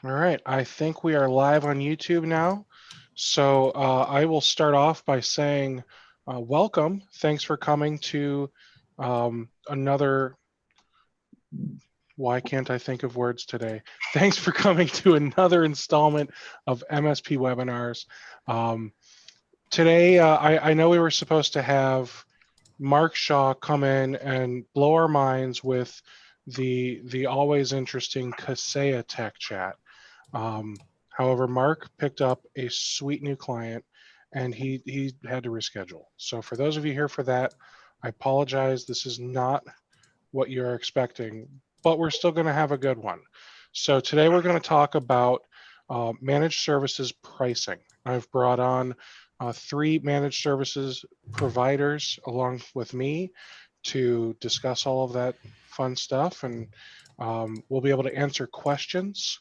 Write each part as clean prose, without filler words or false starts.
All right, I think we are live on YouTube now. So I will start off by saying welcome. Thanks for coming to another. Why can't I think of words today? Thanks for coming to another installment of MSP webinars. Um, Today, I know we were supposed to have Mark Shaw come in and blow our minds with the always interesting Kaseya Tech Chat. However, Mark picked up a sweet new client and he had to reschedule. So for those of you here for that, I apologize. This is not what you're expecting, but we're still going to have a good one. So today we're going to talk about managed services pricing. I've brought on three managed services providers along with me to discuss all of that fun stuff, and we'll be able to answer questions,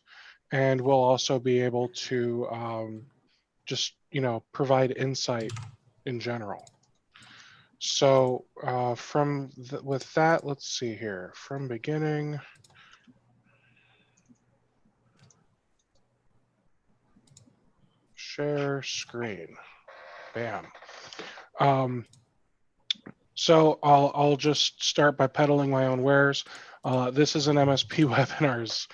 and we'll also be able to just provide insight in general. So with that, let's see here from beginning. Share screen. Bam. So I'll just start by peddling my own wares. This is an MSP webinars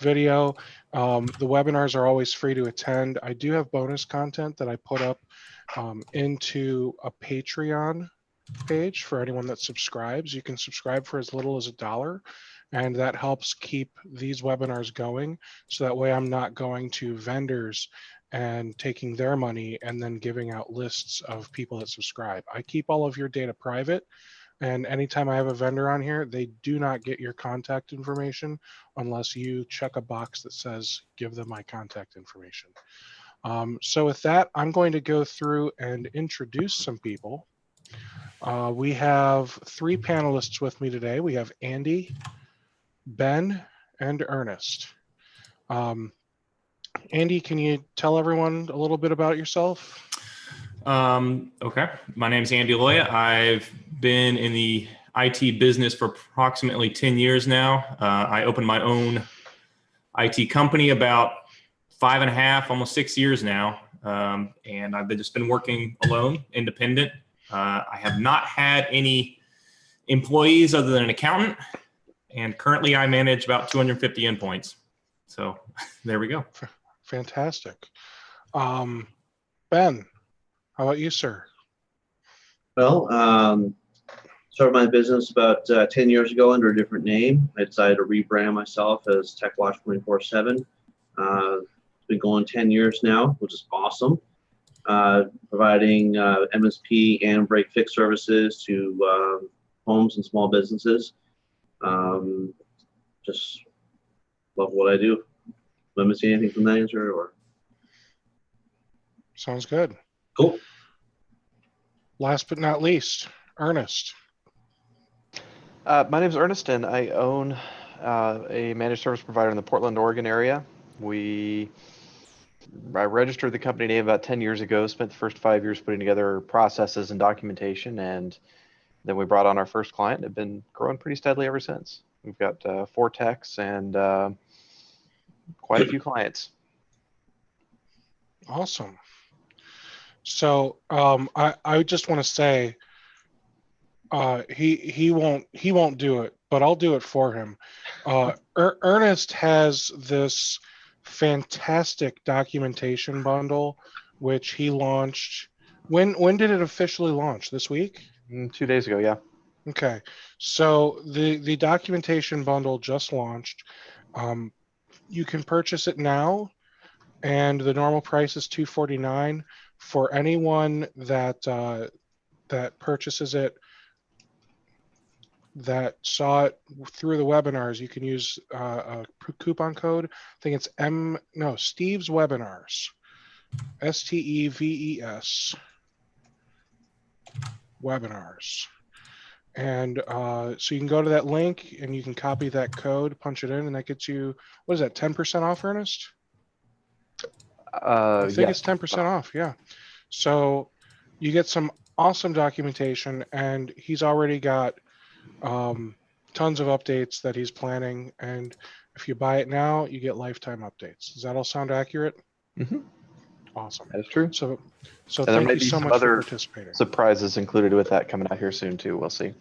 video. The webinars are always free to attend. I do have bonus content that I put up into a Patreon page for anyone that subscribes. You can subscribe for as little as $1, and that helps keep these webinars going. So that way I'm not going to vendors and taking their money and then giving out lists of people that subscribe. I keep all of your data private, and anytime I have a vendor on here, they do not get your contact information unless you check a box that says give them my contact information. So with that, I'm going to go through and introduce some people. We have three panelists with me today. We have Andy, Ben, and Ernest. Andy, can you tell everyone a little bit about yourself? Okay. My name is Andy Loya. I've been in the IT business for approximately 10 years now. I opened my own IT company about 5.5, almost 6 years now. And I've just been working alone, independent. I have not had any employees other than an accountant. And currently I manage about 250 endpoints. So there we go. Fantastic. Ben, how about you, sir? Well, started my business about 10 years ago under a different name. I decided to rebrand myself as TechWatch 24/7. It's been going 10 years now, which is awesome. Providing MSP and break fix services to homes and small businesses. Just love what I do. Let me see anything from that answer, or? Sounds good. Cool. Last but not least, Ernest. My name is Ernest, and I own a managed service provider in the Portland, Oregon area. I registered the company name about 10 years ago, spent the first 5 years putting together processes and documentation, and then we brought on our first client and have been growing pretty steadily ever since. We've got 4 techs and quite a few clients. Awesome. So I just want to say he won't do it, but I'll do it for him. Ernest has this fantastic documentation bundle, which he launched. When did it officially launch? This week? 2 days ago, yeah. Okay, so the documentation bundle just launched. You can purchase it now, and the normal price is $249. For anyone that that purchases it, that saw it through the webinars, you can use a coupon code. I think it's Steve's Webinars, STEVES webinars. And so you can go to that link and you can copy that code, punch it in, and that gets you, what is that, 10% off, Ernest? I think it's 10% off, yeah. So you get some awesome documentation, and he's already got tons of updates that he's planning, and If you buy it now, you get lifetime updates. Does that all sound accurate? Mm-hmm. Awesome. That is true. So And there thank may you be so some much for other participating. surprises included with that coming out here soon too. We'll see.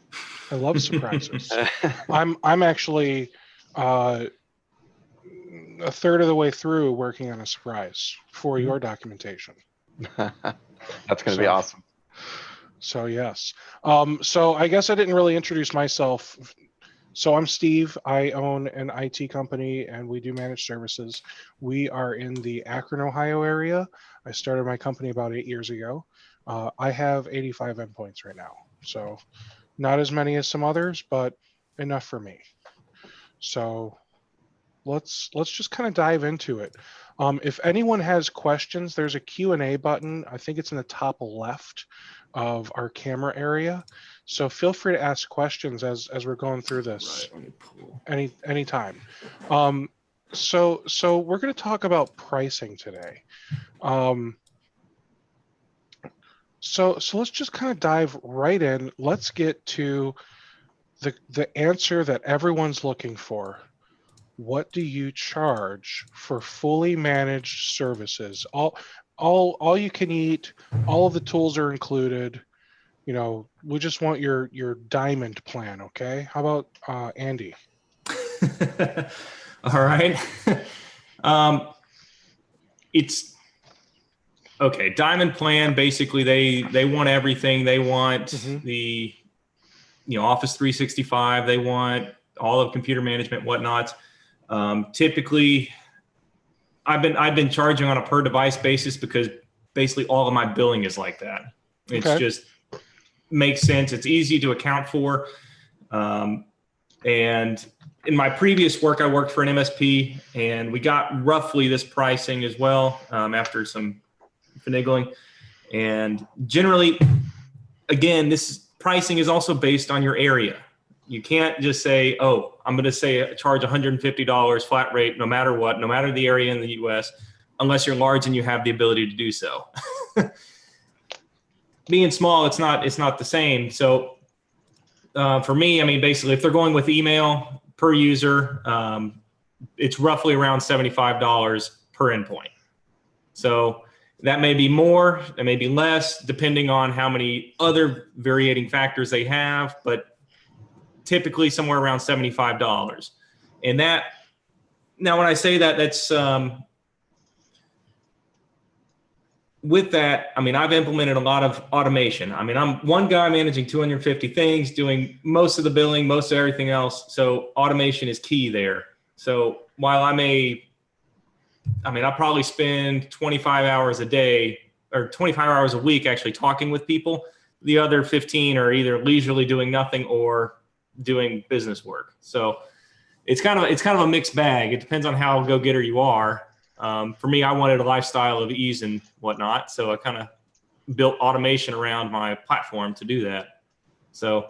I love surprises. I'm actually a third of the way through working on a surprise for your documentation. That's going to be awesome. So yes. So I guess I didn't really introduce myself. So I'm Steve. I own an IT company and we do managed services. We are in the Akron, Ohio area. I started my company about 8 years ago. I have 85 endpoints right now. So not as many as some others, but enough for me. So let's just kind of dive into it. If anyone has questions, there's a Q&A button. I think it's in the top left of our camera area. So feel free to ask questions as we're going through this anytime. So we're going to talk about pricing today. So let's just kind of dive right in. Let's get to the answer that everyone's looking for. What do you charge for fully managed services? All you can eat, all of the tools are included. You know, we just want your diamond plan, okay? How about Andy? All right. It's okay. Diamond plan, basically they want everything. They want the Office 365, they want all of computer management, whatnot. Typically I've been charging on a per device basis because basically all of my billing is like that. It's just makes sense. It's easy to account for. And in my previous work, I worked for an MSP and we got roughly this pricing as well after some finagling. And generally, again, this pricing is also based on your area. You can't just say, oh, I'm going to charge $150 flat rate, no matter what, no matter the area in the US, unless you're large and you have the ability to do so. Being small, it's not the same. So for me, I mean, basically, if they're going with email per user, it's roughly around $75 per endpoint. So that may be more, it may be less, depending on how many other varying factors they have, but typically somewhere around $75. And that, now when I say that, that's, with that, I mean, I've implemented a lot of automation. I mean, I'm one guy managing 250 things, doing most of the billing, most of everything else. So automation is key there. So while I probably spend 25 hours a day or 25 hours a week actually talking with people. The other 15 are either leisurely doing nothing or doing business work. So it's kind of a mixed bag. It depends on how go-getter you are. For me, I wanted a lifestyle of ease and whatnot. So I kind of built automation around my platform to do that. So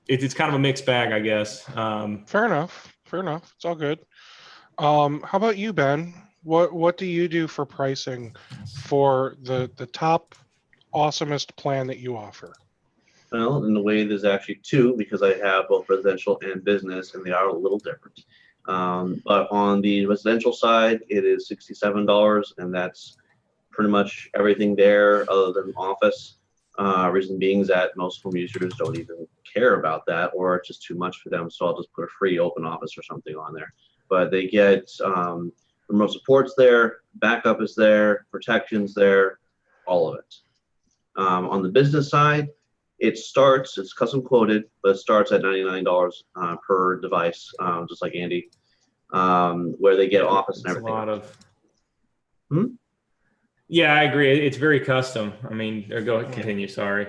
it's kind of a mixed bag, I guess. Fair enough. It's all good. How about you, Ben? What do you do for pricing for the top awesomest plan that you offer? Well, in the way there's actually two, because I have both residential and business, and they are a little different. But on the residential side, it is $67, and that's pretty much everything there other than Office. Reason being is that most home users don't even care about that, or it's just too much for them. So I'll just put a free open Office or something on there. But they get remote support's there, backup is there, protection's there, all of it. On the business side, it's custom quoted, but it starts at $99 per device, just like Andy, where they get Office and everything. A lot of. Yeah, I agree. It's very custom. I mean, go ahead, continue. Sorry.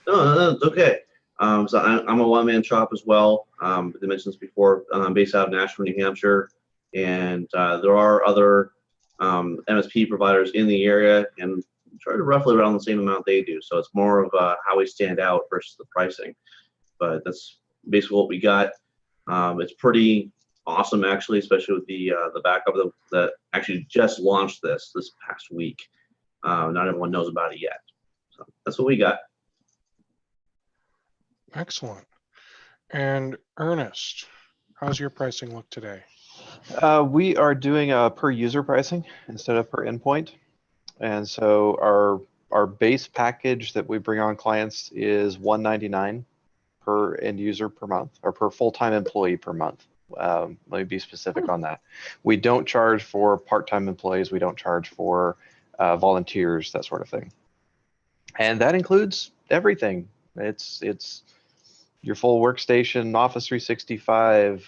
No, it's okay. So I'm a one-man shop as well. I mentioned this before. I'm based out of Nashville, New Hampshire, and there are other MSP providers in the area, and charge roughly around the same amount they do. So it's more of how we stand out versus the pricing. But that's basically what we got. It's pretty awesome, actually, especially with the backup that actually just launched this past week. Not everyone knows about it yet. So that's what we got. Excellent. And Ernest, How's your pricing look today? We are doing a per user pricing instead of per endpoint. And so our base package that we bring on clients is $199 per end user per month, or per full-time employee per month. Let me be specific on that. We don't charge for part-time employees. We don't charge for volunteers, that sort of thing. And that includes everything. It's your full workstation, Office 365.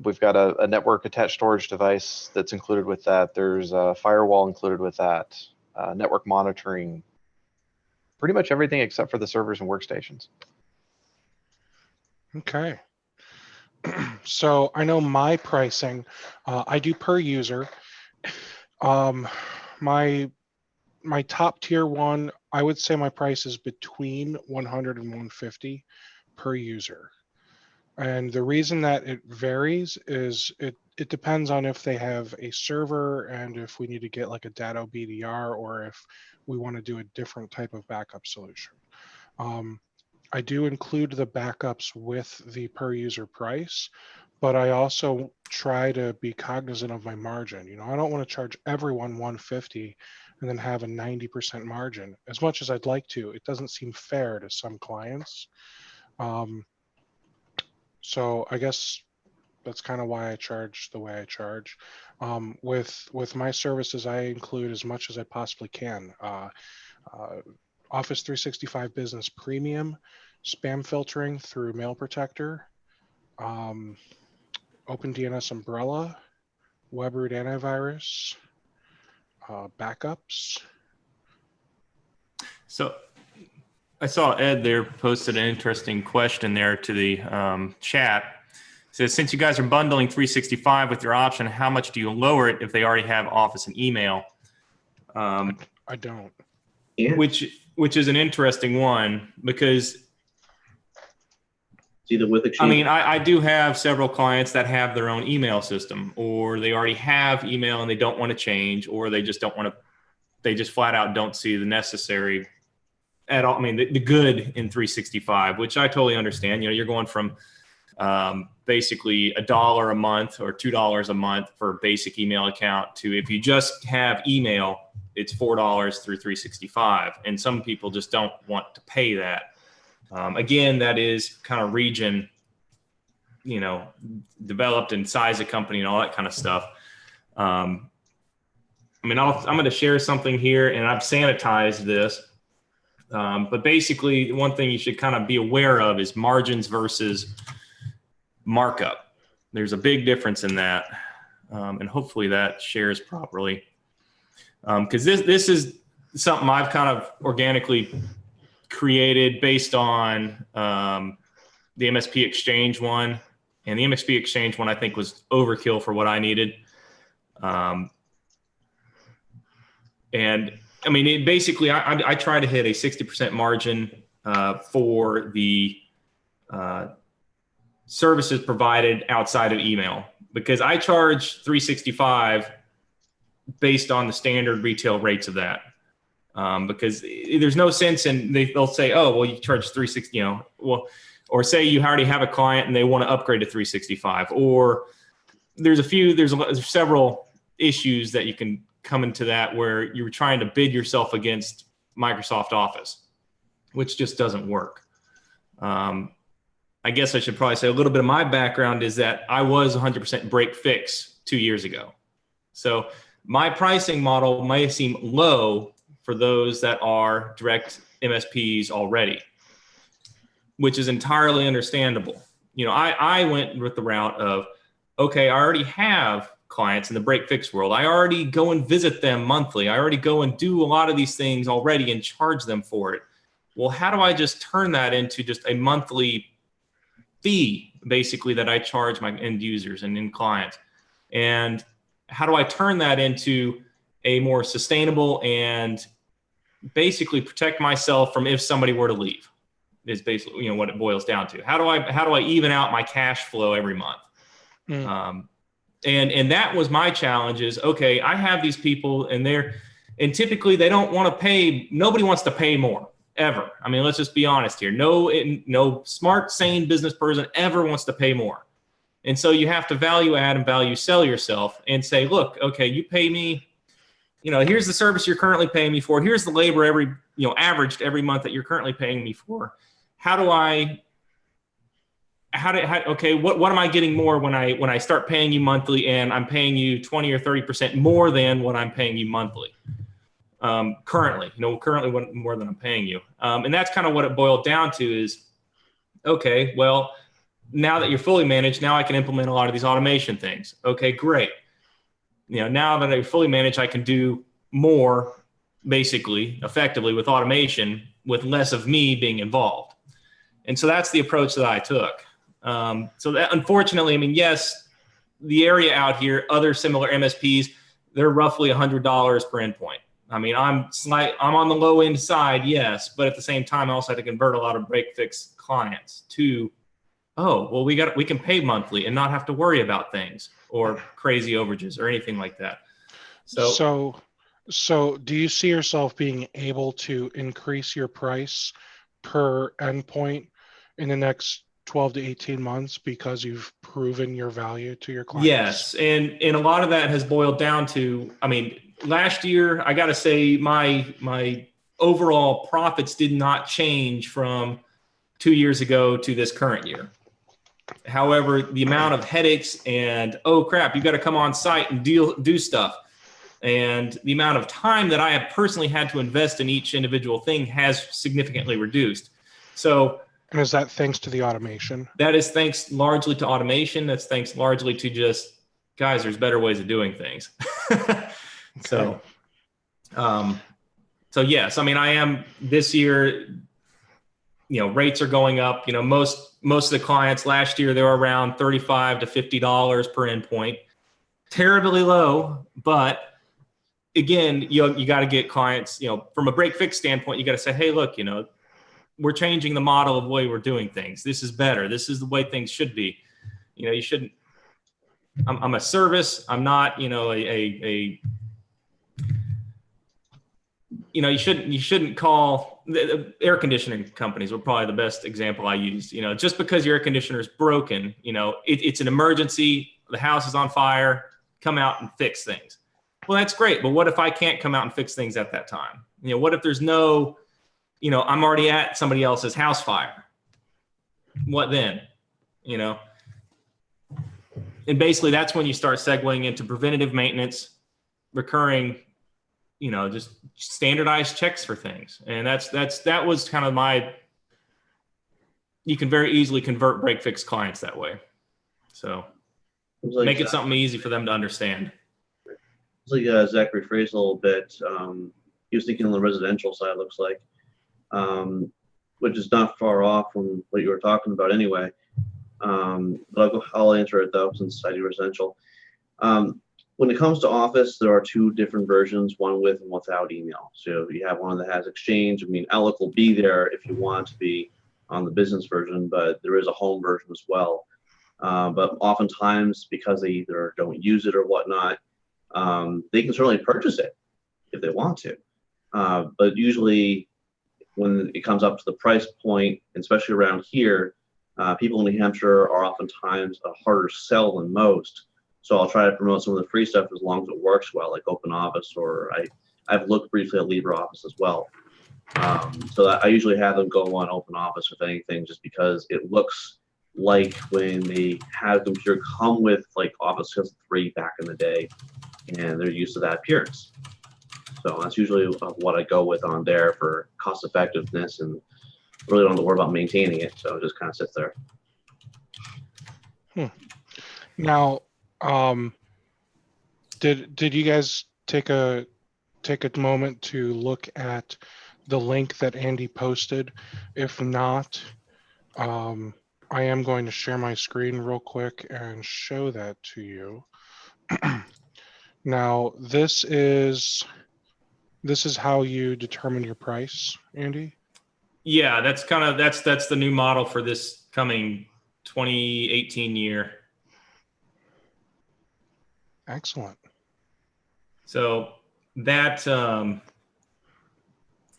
We've got a network attached storage device that's included with that. There's a firewall included with that, network monitoring, pretty much everything except for the servers and workstations. Okay. So I know my pricing, I do per user. My top tier one, I would say my price is between 100 and 150 per user. And the reason that it varies is it depends on if they have a server and if we need to get like a data BDR or if we want to do a different type of backup solution. I do include the backups with the per user price, but I also try to be cognizant of my margin. You know, I don't want to charge everyone 150 and then have a 90% margin. As much as I'd like to, it doesn't seem fair to some clients. So I guess that's kind of why I charge the way I charge. With my services, I include as much as I possibly can. Office 365 Business Premium, spam filtering through Mail Protector, OpenDNS Umbrella, WebRoot Antivirus, backups. So I saw Ed there posted an interesting question there to the chat. It says, since you guys are bundling 365 with your option, how much do you lower it if they already have Office and email? I don't. Yeah. Which is an interesting one, because It's either with Exchange. I mean, I do have several clients that have their own email system, or they already have email and they don't want to change, or they just don't want to, they just flat out don't see the necessary at all. I mean, the good in 365, which I totally understand. You know, you're going from basically $1 a month or $2 a month for a basic email account to, if you just have email, it's $4 through 365. And some people just don't want to pay that. Again, that is kind of region, you know, developed and size of company and all that kind of stuff. I mean, I'm going to share something here, and I've sanitized this. But basically, one thing you should kind of be aware of is margins versus markup. There's a big difference in that. And hopefully that shares properly. Because this is something I've kind of organically created based on the MSP Exchange one. And the MSP Exchange one, I think, was overkill for what I needed. And I mean, it basically, I try to hit a 60% margin for the services provided outside of email, because I charge 365 based on the standard retail rates of that. Because there's no sense in, they'll say, oh, well, you charge 360, you know, well, or say you already have a client and they want to upgrade to 365, or there's several issues that you can come into that where you're trying to bid yourself against Microsoft Office, which just doesn't work. I guess I should probably say a little bit of my background is that I was 100% break fix 2 years ago. So my pricing model may seem low for those that are direct MSPs already, which is entirely understandable. You know, I went with the route of, okay, I already have clients in the break fix world. I already go and visit them monthly. I already go and do a lot of these things already and charge them for it. Well, how do I just turn that into just a monthly fee, basically, that I charge my end users and end clients? And how do I turn that into a more sustainable and basically protect myself from if somebody were to leave? Is basically, you know, what it boils down to. How do I even out my cash flow every month? And that was my challenge is, okay, I have these people and typically they don't want to pay. Nobody wants to pay more. ever. I mean, let's just be honest here. No smart, sane business person ever wants to pay more. And so you have to value add and value sell yourself and say, look, okay, you pay me, here's the service you're currently paying me for. Here's the labor averaged every month that you're currently paying me for. What am I getting more when I start paying you monthly and I'm paying you 20 or 30% more than what I'm paying you monthly? Currently more than I'm paying you. And that's kind of what it boiled down to is, okay, well, now that you're fully managed, now I can implement a lot of these automation things. Okay, great. Now that I'm fully managed, I can do more basically effectively with automation with less of me being involved. And so that's the approach that I took. So that, unfortunately, I mean, yes, the area out here, other similar MSPs, they're roughly $100 per endpoint. I mean, I'm on the low end side, yes, but at the same time, I also had to convert a lot of break fix clients to, we can pay monthly and not have to worry about things or crazy overages or anything like that. So do you see yourself being able to increase your price per endpoint in the next 12 to 18 months because you've proven your value to your clients? Yes. And a lot of that has boiled down to, I mean, last year, I got to say my overall profits did not change from 2 years ago to this current year. However, the amount of headaches and, oh crap, you got to come on site and do stuff. And the amount of time that I have personally had to invest in each individual thing has significantly reduced. So, and is that thanks to the automation? That is thanks largely to automation. That's thanks largely to just, guys, there's better ways of doing things. Okay. So yes, I mean, I am this year, rates are going up. Most of the clients last year, they were around $35 to $50 per endpoint. Terribly low, but again, you got to get clients, from a break fix standpoint, you got to say, hey, look, we're changing the model of the way we're doing things. This is better. This is the way things should be. You shouldn't, I'm a service. I'm not, you shouldn't call the air conditioning companies were probably the best example I used. Just because your air conditioner is broken, it's an emergency. The house is on fire. Come out and fix things. Well, that's great. But what if I can't come out and fix things at that time? What if there's no, I'm already at somebody else's house fire? What then? And basically that's when you start segueing into preventative maintenance, recurring, just standardized checks for things. And that was kind of you can very easily convert break fix clients that way. So make it something easy for them to understand. It's like Zachary phrased a little bit. He was thinking on the residential side, looks like, which is not far off from what you were talking about anyway. But I'll answer it though, since I do residential. When it comes to Office, there are two different versions, one with and without email. So you have one that has Exchange. I mean, Outlook will be there if you want to be on the business version, but there is a home version as well. But oftentimes, because they either don't use it or whatnot, they can certainly purchase it if they want to. But usually when it comes up to the price point, especially around here, people in New Hampshire are oftentimes a harder sell than most. So I'll try to promote some of the free stuff as long as it works well, like OpenOffice, or I've looked briefly at LibreOffice as well. So I usually have them go on OpenOffice with anything, just because it looks like when they have the computer come with like Office 2003 back in the day, and they're used to that appearance. So that's usually what I go with on there for cost effectiveness, and really don't have to worry about maintaining it. So it just kind of sits there. Now, did you guys take a moment to look at the link that Andy posted? If not, I am going to share my screen real quick and show that to you. Now, this is how you determine your price, Andy? Yeah, that's the new model for this coming 2018 year. Excellent. So that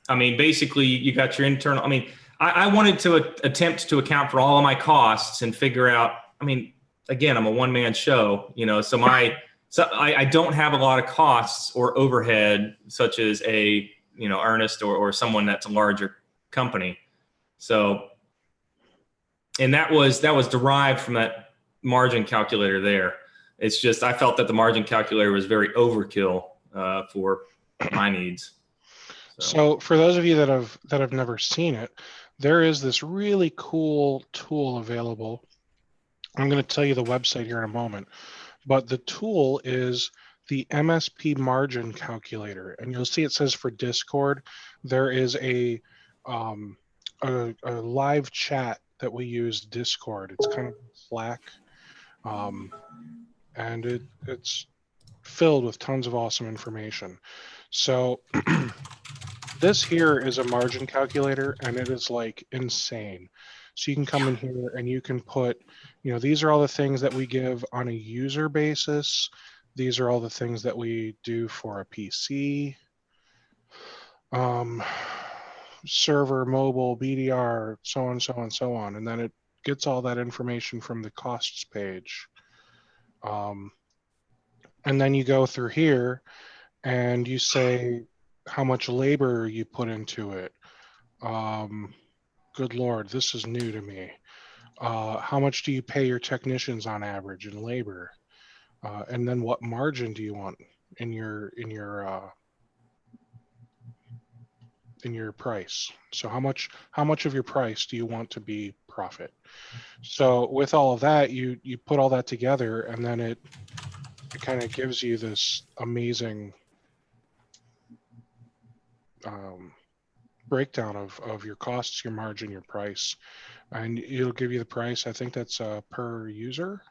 I mean, basically you got your internal, I mean, I wanted to attempt to account for all of my costs and figure out, I mean, again, I'm a one-man show, so I don't have a lot of costs or overhead such as a, Ernest or someone that's a larger company. So, and that was derived from that margin calculator there. It's just, I felt that the margin calculator was very overkill for my needs. So for those of you that have never seen it, there is this really cool tool available. I'm going to tell you the website here in a moment, but the tool is the MSP margin calculator, and you'll see it says for Discord. There is a live chat that we use, Discord. It's kind of Slack, and it's filled with tons of awesome information. So this here is a margin calculator, and it is like insane. So you can come in here and you can put, these are all the things that we give on a user basis. These are all the things that we do for a PC, server, mobile, BDR, so on, so on, so on. And then it gets all that information from the costs page. And then you go through here and you say how much labor you put into it. Good Lord, this is new to me. How much do you pay your technicians on average in labor? And then what margin do you want in your price? So how much of your price do you want to be profit? So with all of that, you put all that together, and then it kind of gives you this amazing breakdown of your costs, your margin, your price, and it'll give you the price. I think that's per user.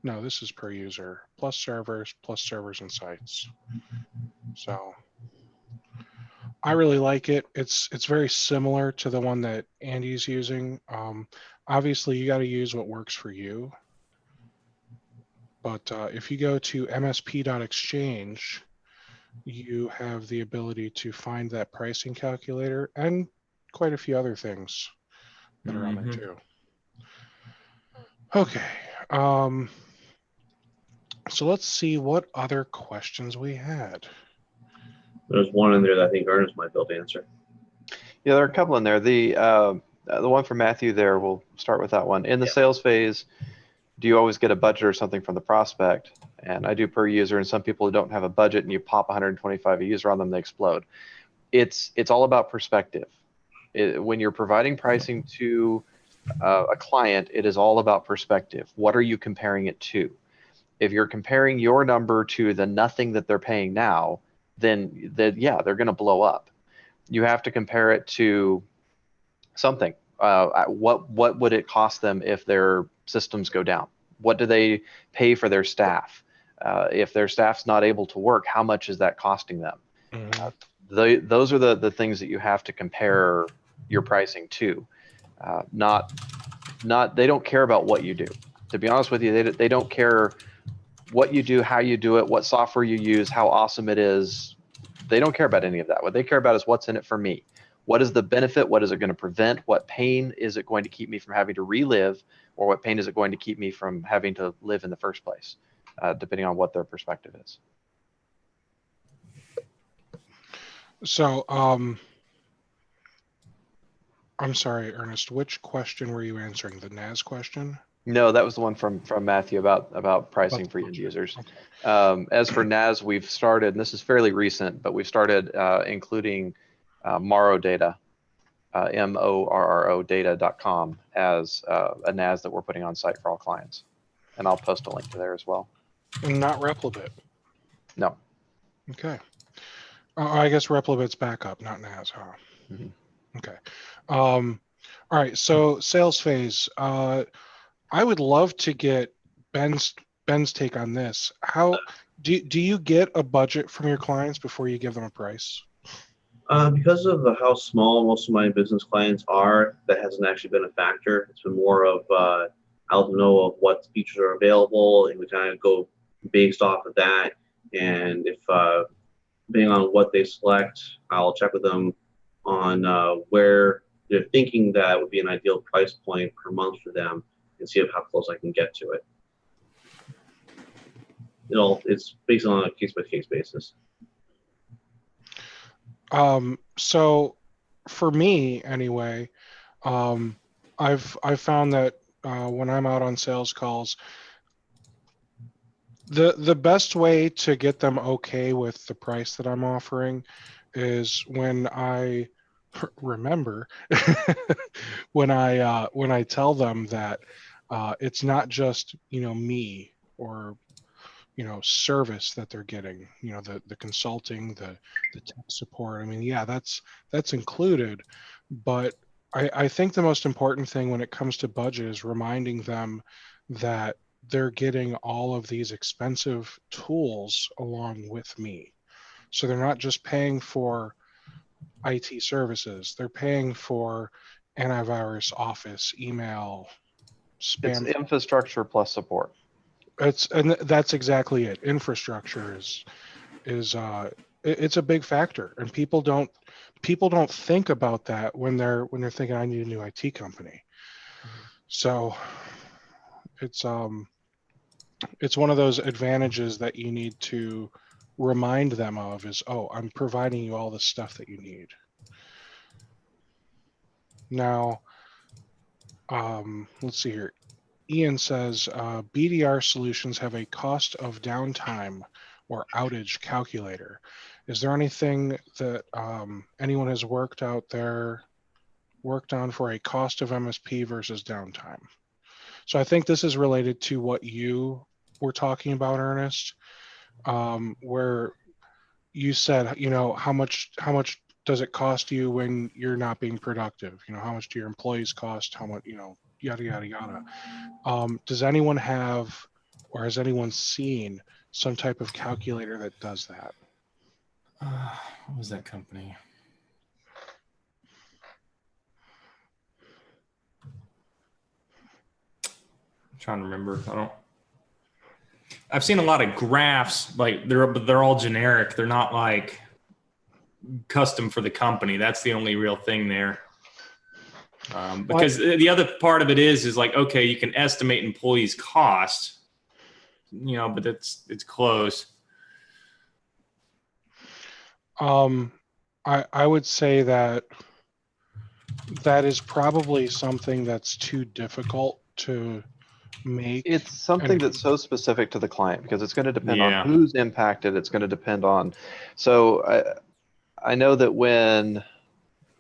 No, this is per user plus servers and sites. So I really like it. It's very similar to the one that Andy's using. Obviously, you got to use what works for you. But if you go to msp.exchange, you have the ability to find that pricing calculator and quite a few other things that are on there too. Okay. So let's see what other questions we had. There's one in there that I think Ernest might be able to answer. Yeah, there are a couple in there. The one from Matthew there, we'll start with that one. In the sales phase, do you always get a budget or something from the prospect? And I do per user, and some people who don't have a budget and you pop 125 a user on them, they explode. It's all about perspective. When you're providing pricing to a client, it is all about perspective. What are you comparing it to? If you're comparing your number to the nothing that they're paying now, then yeah, they're going to blow up. You have to compare it to something. What would it cost them if their systems go down? What do they pay for their staff? If their staff's not able to work, how much is that costing them? Mm-hmm. Those are the things that you have to compare your pricing to. They don't care about what you do. To be honest with you, they don't care what you do, how you do it, what software you use, how awesome it is. They don't care about any of that. What they care about is what's in it for me. What is the benefit? What is it going to prevent? What pain is it going to keep me from having to relive? Or what pain is it going to keep me from having to live in the first place, depending on what their perspective is. So, I'm sorry, Ernest, which question were you answering? The NAS question? No, that was the one from Matthew about pricing for end users. Okay. As for NAS, we've started, and this is fairly recent, but we've started including Morrow data, MORRO data.com as a NAS that we're putting on site for all clients. And I'll post a link to there as well. And not Replibit? No. Okay. I guess Replibit's backup, not NAS, huh? Mm-hmm. Okay. All right, so sales phase. I would love to get Ben's take on this. How do you get a budget from your clients before you give them a price? Because of how small most of my business clients are, that hasn't actually been a factor. It's been more of I'll know of what features are available, and we kind of go based off of that. And if depending on what they select, I'll check with them on where they're thinking that would be an ideal price point per month for them, and see how close I can get to it. It's based on a case-by-case basis. So for me anyway, I've found that when I'm out on sales calls, the best way to get them okay with the price that I'm offering is when I remember when I tell them that it's not just me or service that they're getting, the consulting, the tech support. I mean, yeah, that's included, but I think the most important thing when it comes to budget is reminding them that they're getting all of these expensive tools along with me. So they're not just paying for IT services, they're paying for antivirus, office, email, It's spam. infrastructure plus support. And that's exactly it. Infrastructure is it's a big factor, and people don't think about that when they're thinking I need a new IT company. So it's one of those advantages that you need to remind them of is, oh, I'm providing you all the stuff that you need. Now, let's see here. Ian says BDR solutions have a cost of downtime or outage calculator. Is there anything that anyone has worked on for a cost of MSP versus downtime? So I think this is related to what you were talking about, Ernest, where you said, how much does it cost you when you're not being productive? How much do your employees cost? How much, yada, yada, yada. Does anyone have, or has anyone seen some type of calculator that does that? What was that company? I'm trying to remember. I've seen a lot of graphs, like they're all generic. They're not like custom for the company. That's the only real thing there. Because the other part of it is like, okay, you can estimate employees' cost, but it's close. I would say that is probably something that's too difficult to make. It's something that's so specific to the client because it's going to depend Yeah. on who's impacted. It's going to depend on. So I know that when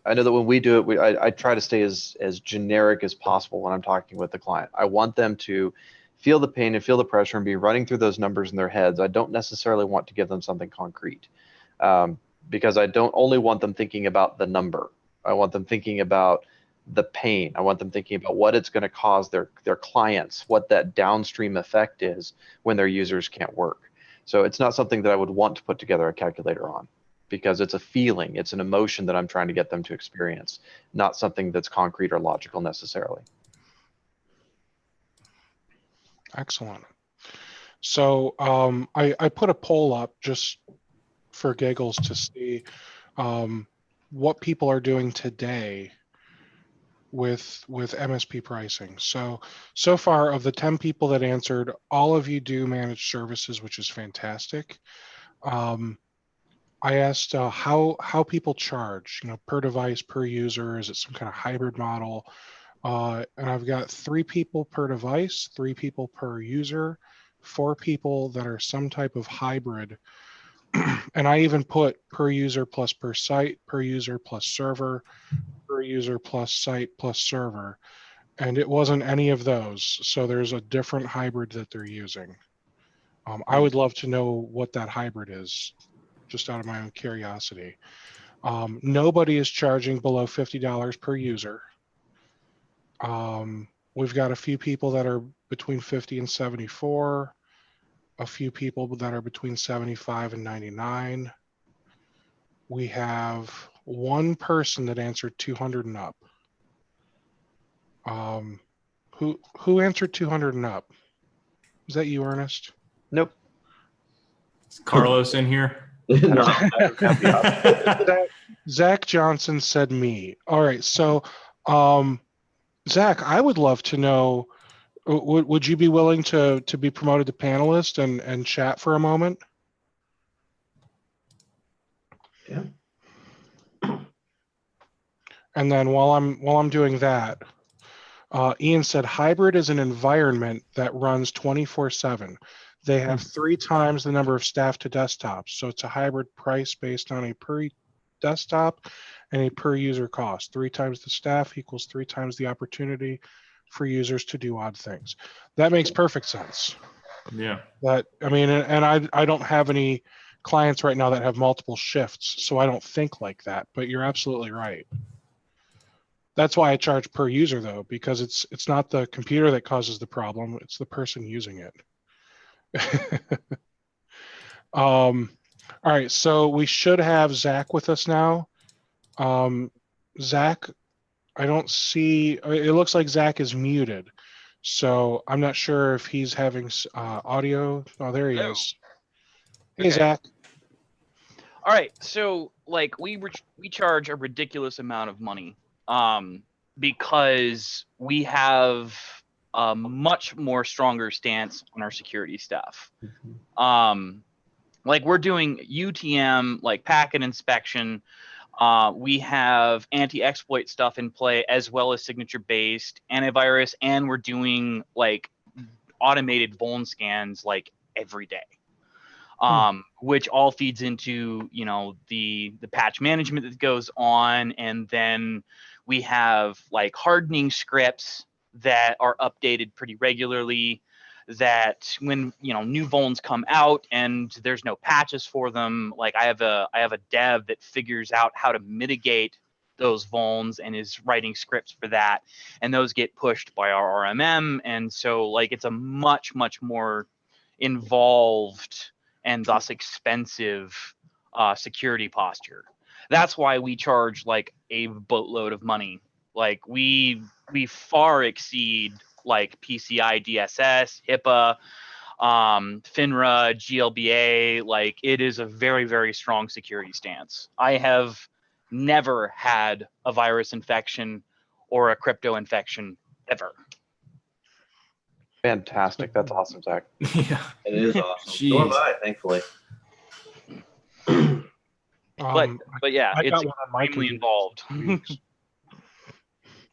we do it, I try to stay as generic as possible when I'm talking with the client. I want them to feel the pain and feel the pressure and be running through those numbers in their heads. I don't necessarily want to give them something concrete because I don't only want them thinking about the number. I want them thinking about the pain. I want them thinking about what it's going to cause their clients, what that downstream effect is when their users can't work. So it's not something that I would want to put together a calculator on, because it's a feeling, it's an emotion that I'm trying to get them to experience, not something that's concrete or logical necessarily. Excellent. So I put a poll up just for giggles to see what people are doing today with MSP pricing. So far, of the 10 people that answered, all of you do managed services, which is fantastic. I asked how people charge, per device, per user. Is it some kind of hybrid model? And I've got 3 people per device, 3 people per user, 4 people that are some type of hybrid. And I even put per user plus per site, per user plus server, per user plus site plus server. And it wasn't any of those. So there's a different hybrid that they're using. I would love to know what that hybrid is, just out of my own curiosity. Nobody is charging below $50 per user. We've got a few people that are between 50 and 74, a few people that are between 75 and 99. We have one person that answered 200 and up. Who answered 200 and up? Is that you, Ernest? Nope. Is Carlos in here? No, I don't have the option. Zach Johnson said me. All right. So, Zach, I would love to know, would you be willing to be promoted to panelist and chat for a moment? Yeah. And then while I'm doing that, Ian said hybrid is an environment that runs 24/7. They have 3 times the number of staff to desktops, so it's a hybrid price based on a per desktop and a per user cost. 3 times the staff equals 3 times the opportunity for users to do odd things. That makes perfect sense. Yeah. That, I mean, and I don't have any clients right now that have multiple shifts, so I don't think like that. But you're absolutely right. That's why I charge per user though, because it's not the computer that causes the problem, it's the person using it. All right, so we should have Zach with us now. Zach, I don't see, it looks like Zach is muted. So I'm not sure if he's having audio. Oh, there he is. Hey, Okay. Zach. All right, so like we charge a ridiculous amount of money because we have a much more stronger stance on our security stuff. Like we're doing UTM, like packet inspection. We have anti-exploit stuff in play as well as signature-based antivirus, and we're doing like automated vuln scans like every day. Which all feeds into, you know, the patch management that goes on. And then we have like hardening scripts that are updated pretty regularly, that when, you know, new vulns come out and there's no patches for them, like I have a dev that figures out how to mitigate those vulns and is writing scripts for that, and those get pushed by our RMM. And so like it's a much more involved and thus expensive security posture. That's why we charge like a boatload of money. Like we far exceed like PCI DSS, HIPAA, FINRA, GLBA. Like it is a very strong security stance. I have never had a virus infection or a crypto infection ever. Fantastic. That's awesome, Zach. Yeah. It is awesome. Jeez. So have I, thankfully. But yeah, I it's got one on my extremely computer. involved.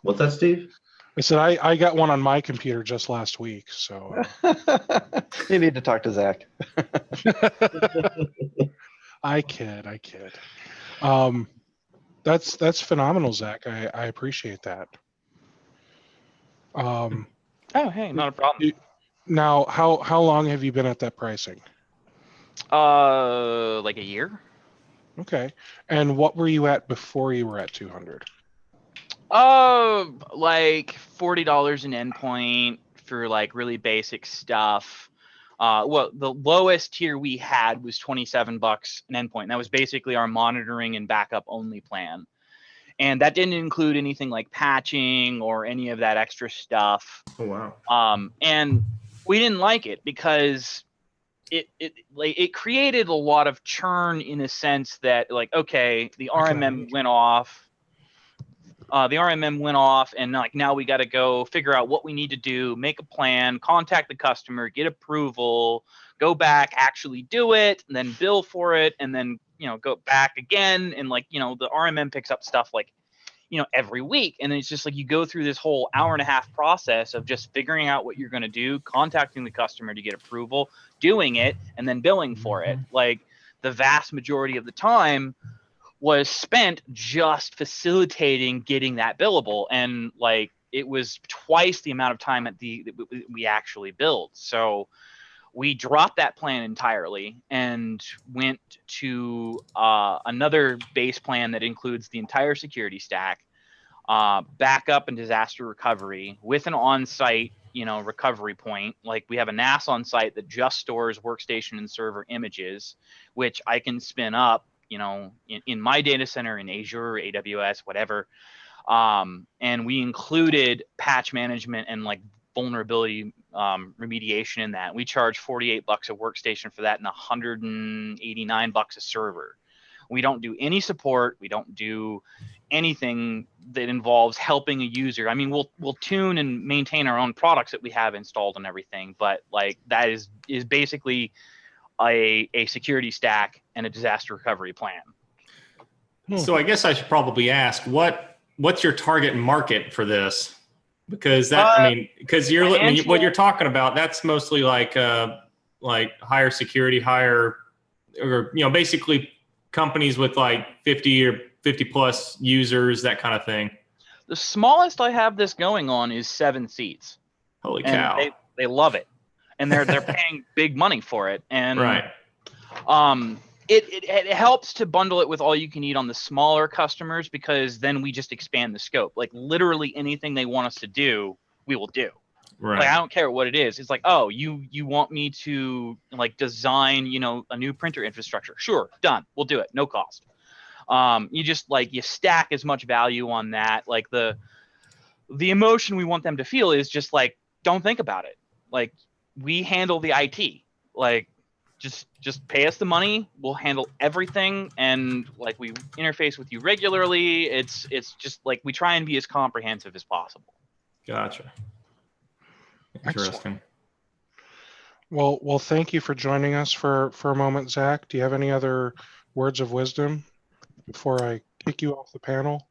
What's that, Steve? I said I got one on my computer just last week. So You need to talk to Zach. I kid. That's phenomenal, Zach. I appreciate that. Oh, hey, not a problem. Now, how long have you been at that pricing? Like a year. Okay. And what were you at before you were at 200? Like $40 an endpoint for like really basic stuff. Well, the lowest tier we had was $27 an endpoint. That was basically our monitoring and backup only plan. And that didn't include anything like patching or any of that extra stuff. Oh, wow. And we didn't like it because it created a lot of churn in a sense that, like, okay, the RMM went off. The RMM went off, and like now we got to go figure out what we need to do, make a plan, contact the customer, get approval, go back, actually do it, and then bill for it, and then, you know, go back again. And like, you know, the RMM picks up stuff like, you know, every week. And it's just like you go through this whole hour-and-a-half process of just figuring out what you're going to do, contacting the customer to get approval, doing it, and then billing for it. Like the vast majority of the time was spent just facilitating getting that billable. And like it was twice the amount of time that we actually billed. So we dropped that plan entirely and went to another base plan that includes the entire security stack, backup and disaster recovery with an on-site, you know, recovery point. Like we have a NAS on site that just stores workstation and server images, which I can spin up, you know, in my data center in Azure, AWS, whatever. And we included patch management and like vulnerability remediation in that. We charge $48 a workstation for that and $189 a server. We don't do any support. We don't do anything that involves helping a user. I mean, we'll tune and maintain our own products that we have installed and everything, but like that is basically a security stack and a disaster recovery plan. So I guess I should probably ask, what's your target market for this? Because because what you're talking about, that's mostly like higher security, basically companies with like 50 or 50 plus users, that kind of thing. The smallest I have this going on is 7 seats. Holy cow! And they love it, and they're paying big money for it. And right. It helps to bundle it with all you can eat on the smaller customers, because then we just expand the scope. Like literally anything they want us to do, we will do. Right. Like I don't care what it is. It's like, oh, you want me to like design, a new printer infrastructure? Sure, done. We'll do it, no cost. You just you stack as much value on that. Like the emotion we want them to feel is just like, don't think about it. Like we handle the IT. Like just pay us the money. We'll handle everything, and like we interface with you regularly. It's just like we try and be as comprehensive as possible. Gotcha. Interesting. Excellent. Well, thank you for joining us for a moment, Zach. Do you have any other words of wisdom before I kick you off the panel?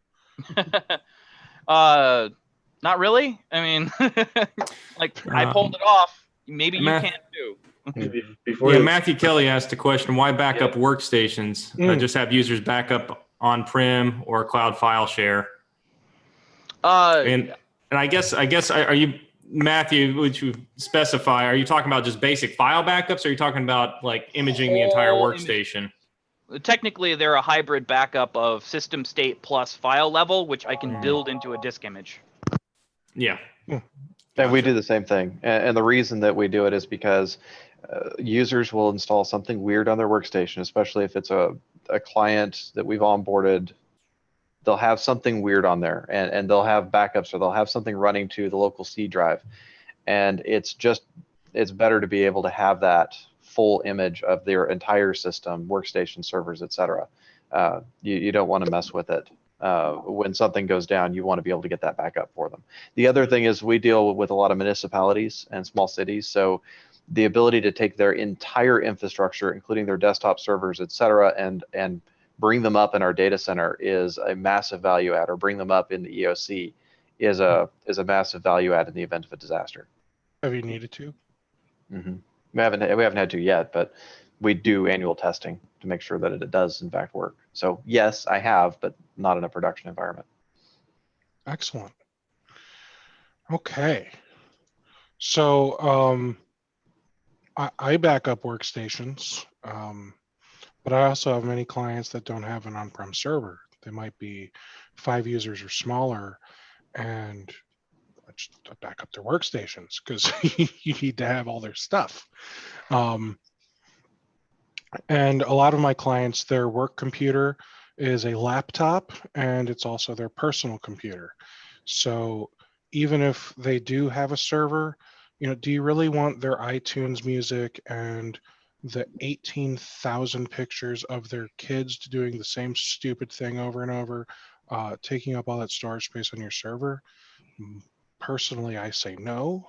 Not really. I mean, I pulled it off. Maybe you can too. Matthew Kelly asked a question: why backup workstations? Just have users back up on-prem or cloud file share. And I guess are you, Matthew, would you specify? Are you talking about just basic file backups, or are you talking about like imaging the entire workstation? Technically, they're a hybrid backup of system state plus file level, which I can build into a disk image. Yeah. And we do the same thing. And the reason that we do it is because users will install something weird on their workstation, especially if it's a client that we've onboarded. They'll have something weird on there, and they'll have backups, or they'll have something running to the local C drive. And it's better to be able to have that full image of their entire system, workstation, servers, etc. You don't want to mess with it. When something goes down, you want to be able to get that back up for them. The other thing is we deal with a lot of municipalities and small cities, so the ability to take their entire infrastructure, including their desktop servers, et cetera, and bring them up in our data center is a massive value add, or bring them up in the EOC is a massive value add in the event of a disaster. Have you needed to? Mm-hmm. We haven't had to yet, but we do annual testing to make sure that it does in fact work. So yes, I have, but not in a production environment. Excellent. Okay. So I back up workstations, but I also have many clients that don't have an on-prem server. They might be 5 users or smaller, and I just back up their workstations because you need to have all their stuff. And a lot of my clients, their work computer is a laptop, and it's also their personal computer. So even if they do have a server, do you really want their iTunes music and the 18,000 pictures of their kids doing the same stupid thing over and over, taking up all that storage space on your server? Personally, I say no.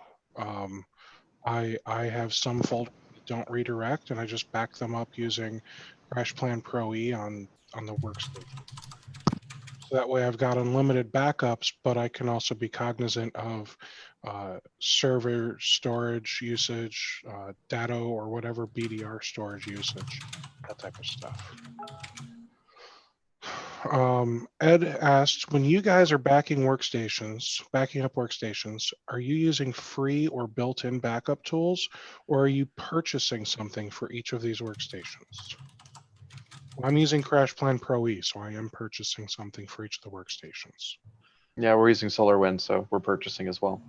I have some folders that don't redirect, and I just back them up using CrashPlan Pro E on the workstation. So that way I've got unlimited backups, but I can also be cognizant of server storage usage, data or whatever BDR storage usage, that type of stuff. Ed asked, when you guys are backing up workstations, are you using free or built-in backup tools, or are you purchasing something for each of these workstations? Well, I'm using CrashPlan Pro E, so I am purchasing something for each of the workstations. Yeah, we're using SolarWinds, so we're purchasing as well.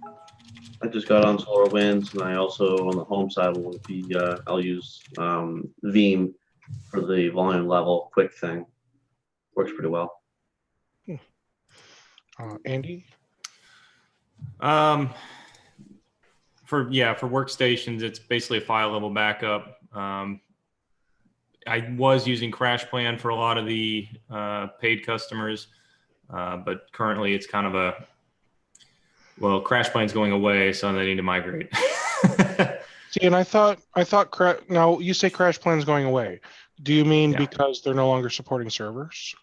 I just got on SolarWinds, and I also on the home side will be I'll use Veeam for the volume level quick thing. Works pretty well. Andy? for workstations, it's basically a file level backup. I was using CrashPlan for a lot of the paid customers, but currently it's kind of CrashPlan's going away, so they need to migrate. See, and I thought now you say CrashPlan's going away. Do you mean because they're no longer supporting servers?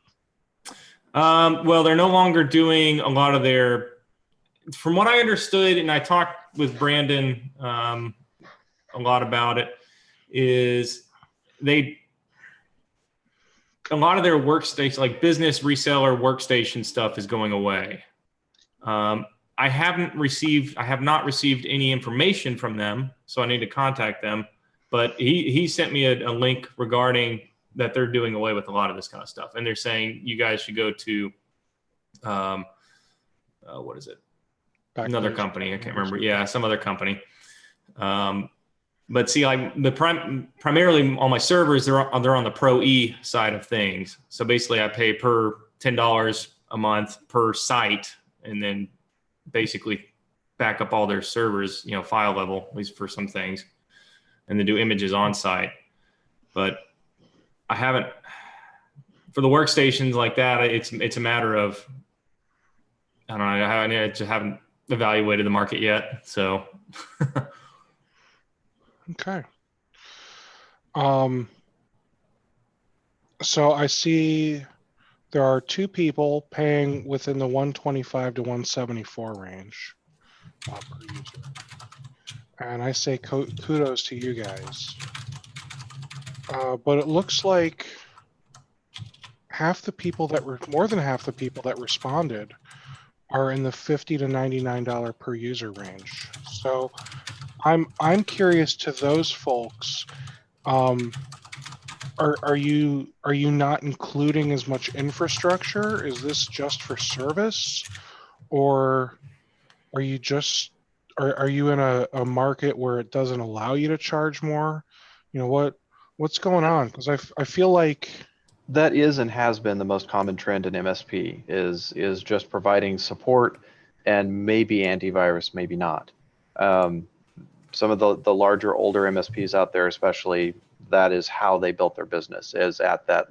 Well, they're no longer doing a lot of their, from what I understood, and I talked with Brandon a lot about it, is a lot of their workstation, like business reseller workstation stuff, is going away. I have not received any information from them, so I need to contact them. But he sent me a link regarding that they're doing away with a lot of this kind of stuff, and they're saying you guys should go to, what is it? Another company. I can't remember. Yeah, some other company. But see, like primarily on my servers, they're on the Pro E side of things. So basically, I pay per $10 a month per site, and then basically back up all their servers, file level, at least for some things, and then do images on site. But I haven't, for the workstations like that, it's a matter of, I don't know, I just haven't evaluated the market yet. So. Okay. So I see there are two people paying within the 125 to 174 range per user. And I say kudos to you guys. But it looks like more than half the people that responded are in the $50 to $99 per user range. So I'm curious to those folks. Are you not including as much infrastructure? Is this just for service, or are you in a market where it doesn't allow you to charge more? What's going on? Because I feel like that is and has been the most common trend in MSP is just providing support and maybe antivirus, maybe not. Some of the larger, older MSPs out there, especially, that is how they built their business, is at that.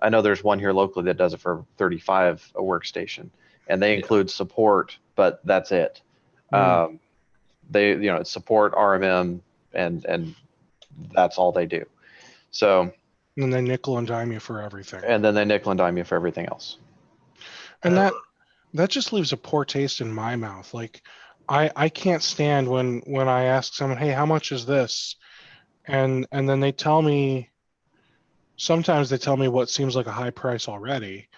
I know there's one here locally that does it for $35 a workstation, and they include support, but that's it. They, it's support, RMM, and that's all they do. So. And they nickel and dime you for everything. And then they nickel and dime you for everything else. And that just leaves a poor taste in my mouth. Like, I can't stand when I ask someone, hey, how much is this? And then they tell me, sometimes they tell me what seems like a high price already.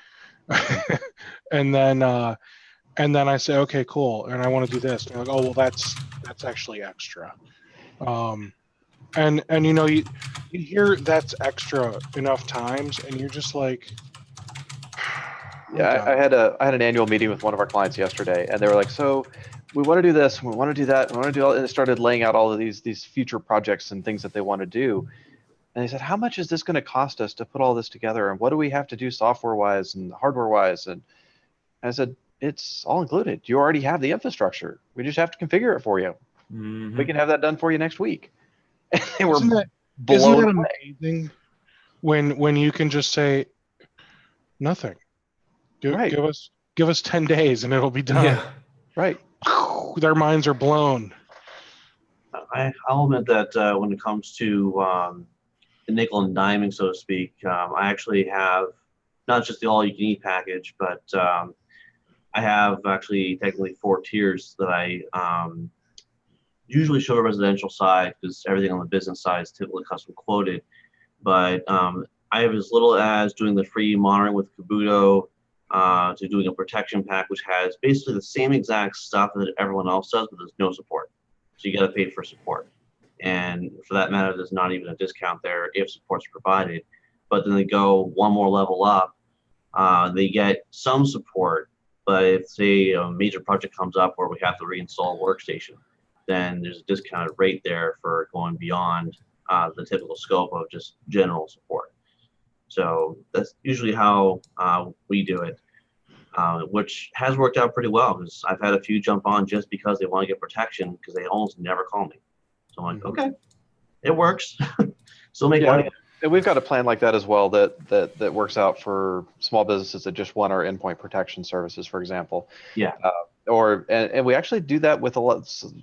and then I say, okay, cool. And I want to do this. And they're like, oh, well, that's actually extra. And you hear that's extra enough times, and you're just like, yeah, I had an annual meeting with one of our clients yesterday, and they were like, so we want to do this, we want to do that, we want to do all, and they started laying out all of these future projects and things that they want to do. And they said, how much is this going to cost us to put all this together? And what do we have to do software wise and hardware wise? And I said, it's all included. You already have the infrastructure. We just have to configure it for you. Mm-hmm. We can have that done for you next week. And they were blown away. Amazing when you can just say nothing. Give us 10 days and it'll be done. Yeah. Right. Their minds are blown. I'll admit that when it comes to the nickel and diming, so to speak, I actually have not just the all-you-can-eat package, but I have actually technically 4 tiers that I usually show the residential side, because everything on the business side is typically custom quoted. But I have as little as doing the free monitoring with Kabuto, to doing a protection pack, which has basically the same exact stuff that everyone else does, but there's no support. So you got to pay for support. And for that matter, there's not even a discount there if support's provided. But then they go one more level up. They get some support, but if, say, a major project comes up where we have to reinstall a workstation, then there's a discounted rate there for going beyond the typical scope of just general support. So that's usually how we do it. which has worked out pretty well because I've had a few jump on just because they want to get protection because they almost never call me. So I'm like, okay, it works. Still make money. And we've got a plan like that as well that works out for small businesses that just want our endpoint protection services, for example. Yeah. And we actually do that with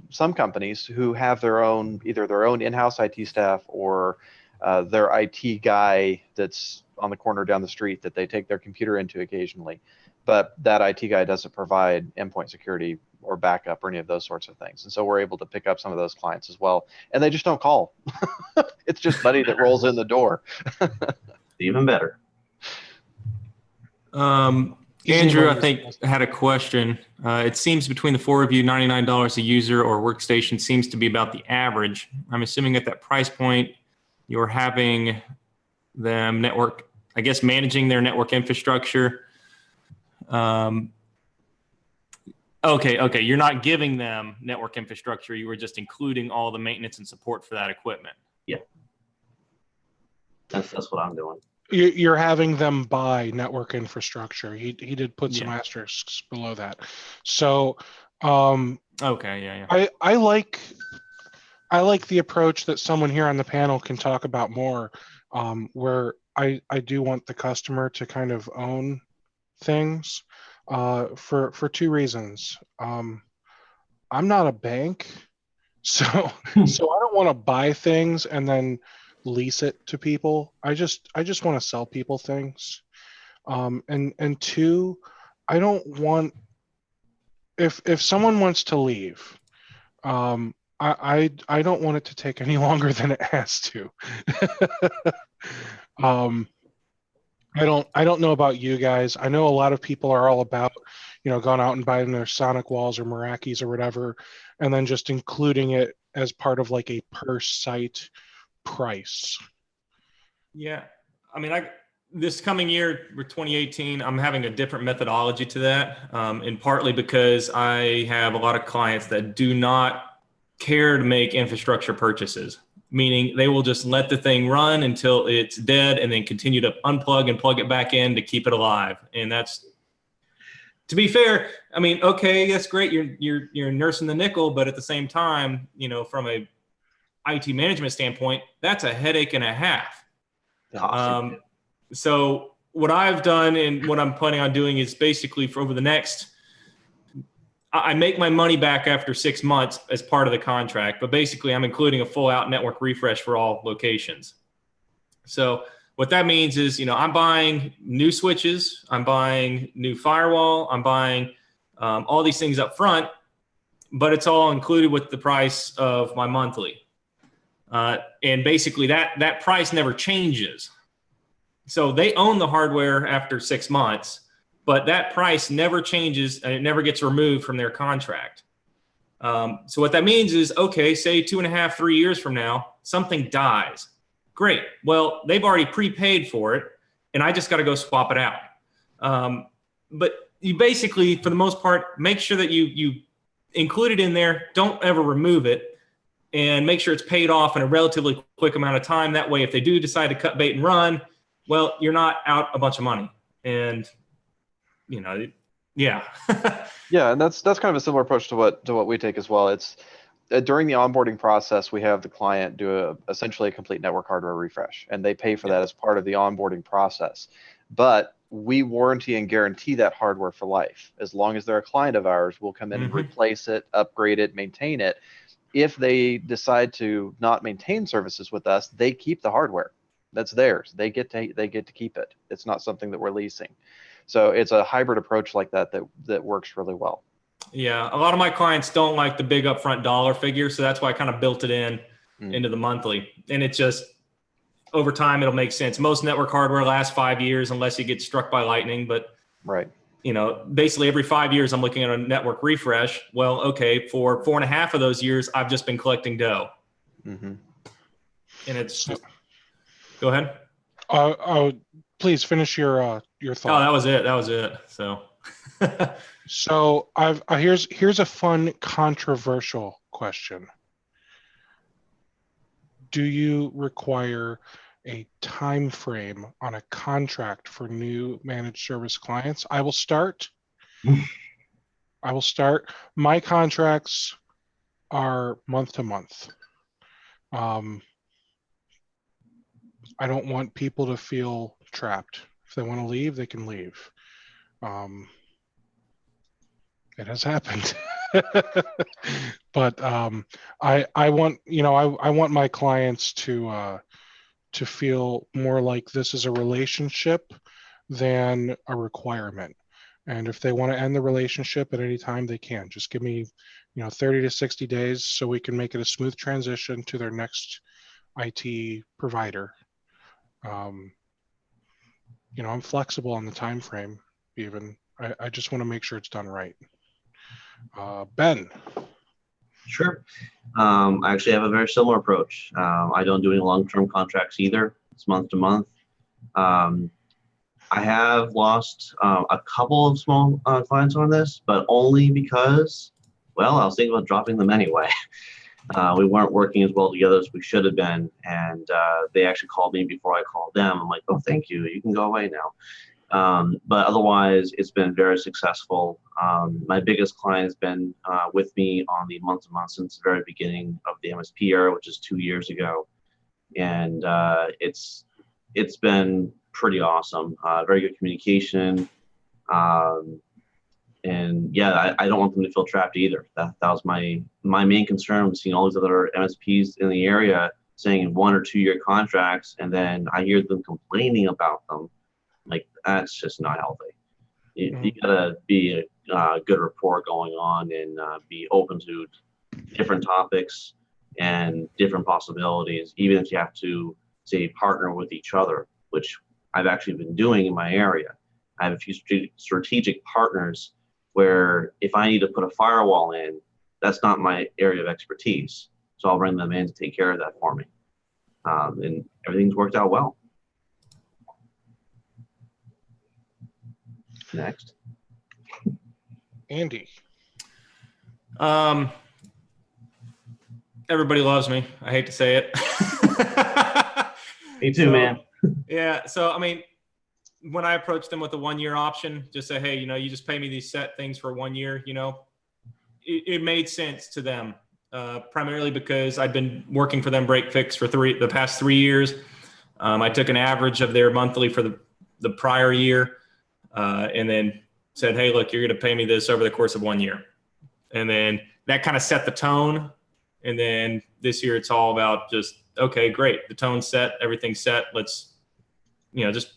some companies who have either their own in-house IT staff or their IT guy that's on the corner down the street that they take their computer into occasionally. But that IT guy doesn't provide endpoint security or backup or any of those sorts of things. And so we're able to pick up some of those clients as well. And they just don't call. It's just money that rolls in the door. Even better. Andrew, I think, had a question. It seems between the four of you, $99 a user or workstation seems to be about the average. I'm assuming at that price point, you're having them managing their network infrastructure. Okay. You're not giving them network infrastructure. You were just including all the maintenance and support for that equipment. Yeah. That's what I'm doing. You're having them buy network infrastructure. He did put some asterisks below that. So, okay, yeah. I like the approach that someone here on the panel can talk about more, where I do want the customer to kind of own things, for two reasons. I'm not a bank, so I don't want to buy things and then lease it to people. I just want to sell people things. And two, I don't want, if someone wants to leave, I don't want it to take any longer than it has to. I don't know about you guys. I know a lot of people are all about, going out and buying their Sonic walls or Meraki's or whatever, and then just including it as part of like a per site price. Yeah. I mean, this coming year, for 2018, I'm having a different methodology to that. And partly because I have a lot of clients that do not care to make infrastructure purchases, meaning they will just let the thing run until it's dead and then continue to unplug and plug it back in to keep it alive. And that's, to be fair, I mean, okay, that's great. You're nursing the nickel, but at the same time, from a IT management standpoint, that's a headache and a half. So what I've done and what I'm planning on doing is basically for over the next, I make my money back after 6 months as part of the contract, but basically I'm including a full out network refresh for all locations. So what that means is, I'm buying new switches, I'm buying new firewall, I'm buying all these things up front, but it's all included with the price of my monthly. And basically that price never changes. So they own the hardware after 6 months, but that price never changes and it never gets removed from their contract. So what that means is, okay, say 2.5, 3 years from now, something dies. Great. Well, they've already prepaid for it and I just got to go swap it out. But you basically, for the most part, make sure that you include it in there. Don't ever remove it. And make sure it's paid off in a relatively quick amount of time. That way, if they do decide to cut bait and run, well, you're not out a bunch of money. And, yeah. Yeah, and that's kind of a similar approach to what we take as well. It's during the onboarding process, we have the client do essentially a complete network hardware refresh, and they pay for that as part of the onboarding process. But we warranty and guarantee that hardware for life. As long as they're a client of ours, we'll come in and replace it, upgrade it, maintain it. If they decide to not maintain services with us, they keep the hardware. That's theirs. They get to keep it. It's not something that we're leasing. So it's a hybrid approach like that works really well. Yeah, a lot of my clients don't like the big upfront dollar figure, so that's why I kind of built it into the monthly. And it just, over time, it'll make sense. Most network hardware lasts 5 years unless you get struck by lightning, but right. Basically every 5 years I'm looking at a network refresh. Well, okay, for 4.5 of those years, I've just been collecting dough. And it's just, go ahead. Please finish your thought. Oh, that was it. So, so here's a fun controversial question. Do you require a time frame on a contract for new managed service clients? I will start I will start. My contracts are month to month. I don't want people to feel trapped. If they want to leave, they can leave. It has happened. But I want, I want my clients to feel more like this is a relationship than a requirement. And if they want to end the relationship at any time, they can. Just give me, 30 to 60 days so we can make it a smooth transition to their next IT provider. I'm flexible on the time frame. Even I just want to make sure it's done right. Ben. Sure. I actually have a very similar approach. I don't do any long-term contracts either. It's month to month. I have lost a couple of small clients on this, but only because, well, I was thinking about dropping them anyway. We weren't working as well together as we should have been, and they actually called me before I called them. I'm like, oh, thank you. You can go away now. But otherwise, it's been very successful. My biggest client has been with me on the month-to-month since the very beginning of the MSP era, which is 2 years ago, and it's been pretty awesome. Very good communication. And yeah, I don't want them to feel trapped either. That was my main concern. I'm seeing all these other MSPs in the area saying 1 or 2 year contracts, and then I hear them complaining about them. Like, that's just not healthy. You gotta be a good rapport going on, and be open to different topics and different possibilities, even if you have to, say, partner with each other, which I've actually been doing in my area. I have a few strategic partners where if I need to put a firewall in, that's not my area of expertise. So I'll bring them in to take care of that for me. And everything's worked out well. Next. Andy. Everybody loves me. I hate to say it. Me too, man. Yeah. So, I mean, when I approached them with a 1 year option, just say, hey, you just pay me these set things for 1 year, it made sense to them, primarily because I'd been working for them break fix for the past 3 years. I took an average of their monthly for the prior year, and then said, hey, look, you're going to pay me this over the course of 1 year. And then that kind of set the tone. And then this year it's all about just, okay, great. The tone's set, everything's set. Let's, just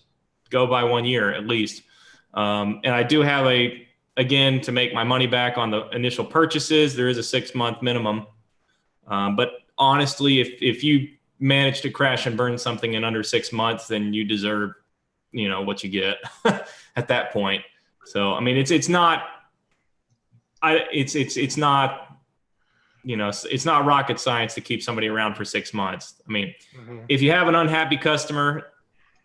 go by 1 year at least. And I do have again, to make my money back on the initial purchases, there is a 6-month minimum. But honestly, if you manage to crash and burn something in under 6 months, then you deserve, what you get at that point. So, I mean, it's not rocket science to keep somebody around for 6 months. I mean, if you have an unhappy customer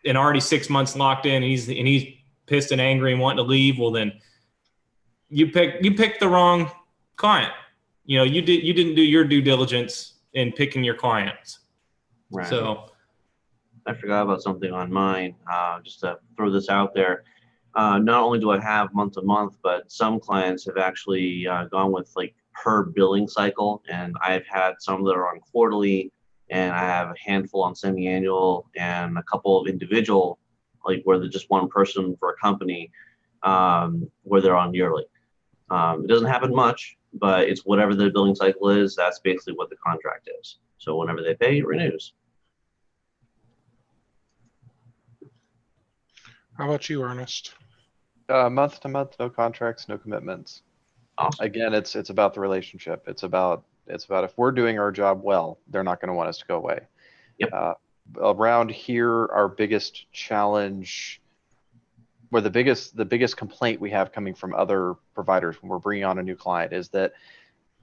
and already 6 months locked in, and he's pissed and angry and wanting to leave, well, then you picked the wrong client. You didn't do your due diligence in picking your clients. Right. So I forgot about something on mine. Just to throw this out there. Not only do I have month to month, but some clients have actually gone with like per billing cycle, and I've had some that are on quarterly, and I have a handful on semi-annual, and a couple of individual, like where they're just one person for a company, where they're on yearly. It doesn't happen much, but it's whatever their billing cycle is. That's basically what the contract is. So whenever they pay, it renews. How about you, Ernest? Month to month, no contracts, no commitments. Awesome. Again, it's about the relationship. It's about if we're doing our job well, they're not going to want us to go away. Yep. Around here, our biggest challenge, or the biggest complaint we have coming from other providers when we're bringing on a new client, is that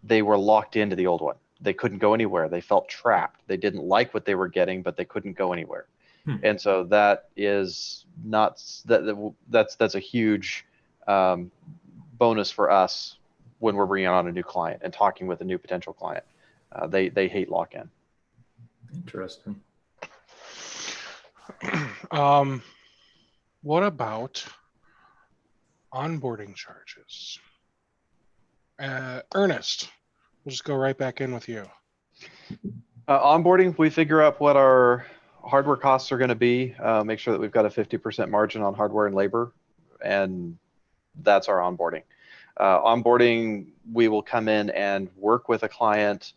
they were locked into the old one. They couldn't go anywhere. They felt trapped. They didn't like what they were getting, but they couldn't go anywhere. And so that is not that's a huge bonus for us when we're bringing on a new client and talking with a new potential client. They hate lock-in. interesting. What about Onboarding charges. Ernest, we'll just go right back in with you. Onboarding, we figure out what our hardware costs are going to be, make sure that we've got a 50% margin on hardware and labor, and that's our onboarding. Onboarding, we will come in and work with a client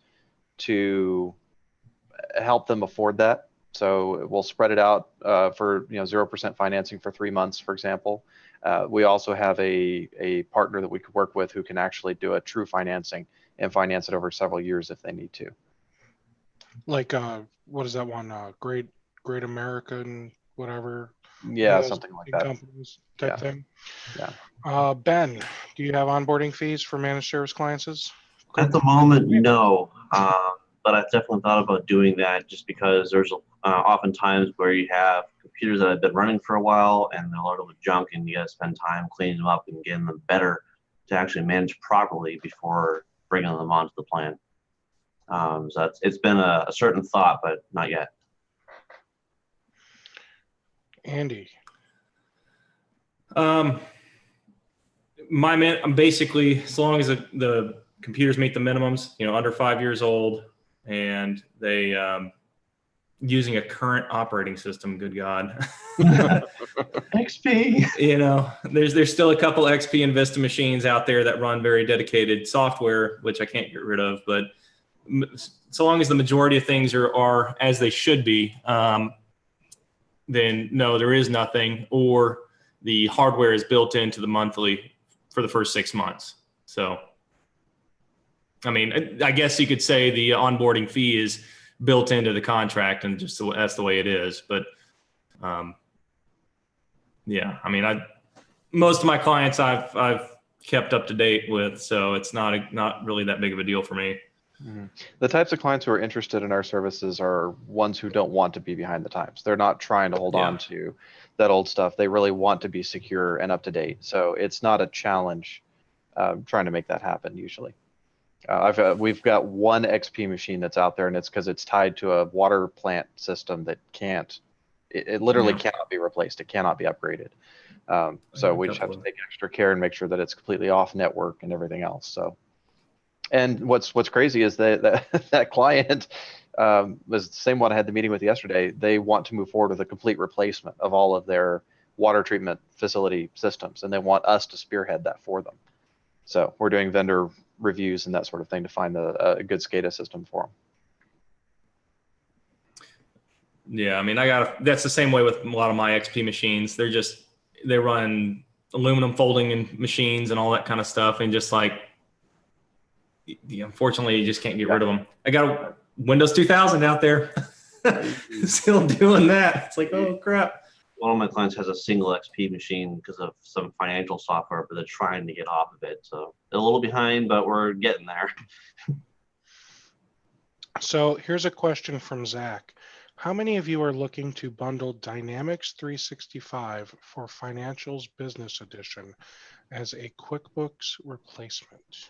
to help them afford that. So we'll spread it out for 0% financing for 3 months, for example. We also have a partner that we could work with who can actually do a true financing and finance it over several years if they need to. Like, what is that one? Great American, whatever. Yeah, something like that. Companies type thing. Yeah. Ben, do you have onboarding fees for managed service clients? At the moment, no. But I've definitely thought about doing that just because there's often times where you have computers that have been running for a while and they're loaded with junk, and you got to spend time cleaning them up and getting them better to actually manage properly before bringing them onto the plan. So it's been a certain thought, but not yet. Andy. Basically, as long as the computers meet the minimums, under 5 years old, and they using a current operating system. Good God. XP. There's still a couple XP and Vista machines out there that run very dedicated software, which I can't get rid of. But so long as the majority of things are as they should be, then no, there is nothing, or the hardware is built into the monthly for the first 6 months. So, I mean, I guess you could say the onboarding fee is built into the contract, and just that's the way it is. But yeah, I mean, most of my clients I've kept up to date with, so it's not really that big of a deal for me. Mm-hmm. The types of clients who are interested in our services are ones who don't want to be behind the times. They're not trying to hold on to that old stuff. They really want to be secure and up to date. So it's not a challenge trying to make that happen usually. We've got one XP machine that's out there, and it's because it's tied to a water plant system that it literally cannot be replaced. It cannot be upgraded. So we just have to take extra care and make sure that it's completely off network and everything else. So. And what's crazy is that client was the same one I had the meeting with yesterday. They want to move forward with a complete replacement of all of their water treatment facility systems, and they want us to spearhead that for them. So we're doing vendor reviews and that sort of thing to find a good SCADA system for them. Yeah, I mean, that's the same way with a lot of my XP machines. They run aluminum folding and machines and all that kind of stuff, and just like, unfortunately, you just can't get rid of them. I got a Windows 2000 out there still doing that. It's like, oh crap. One of my clients has a single XP machine because of some financial software, but they're trying to get off of it. So they're a little behind, but we're getting there. So here's a question from Zach. How many of you are looking to bundle Dynamics 365 for Financials Business Edition as a QuickBooks replacement?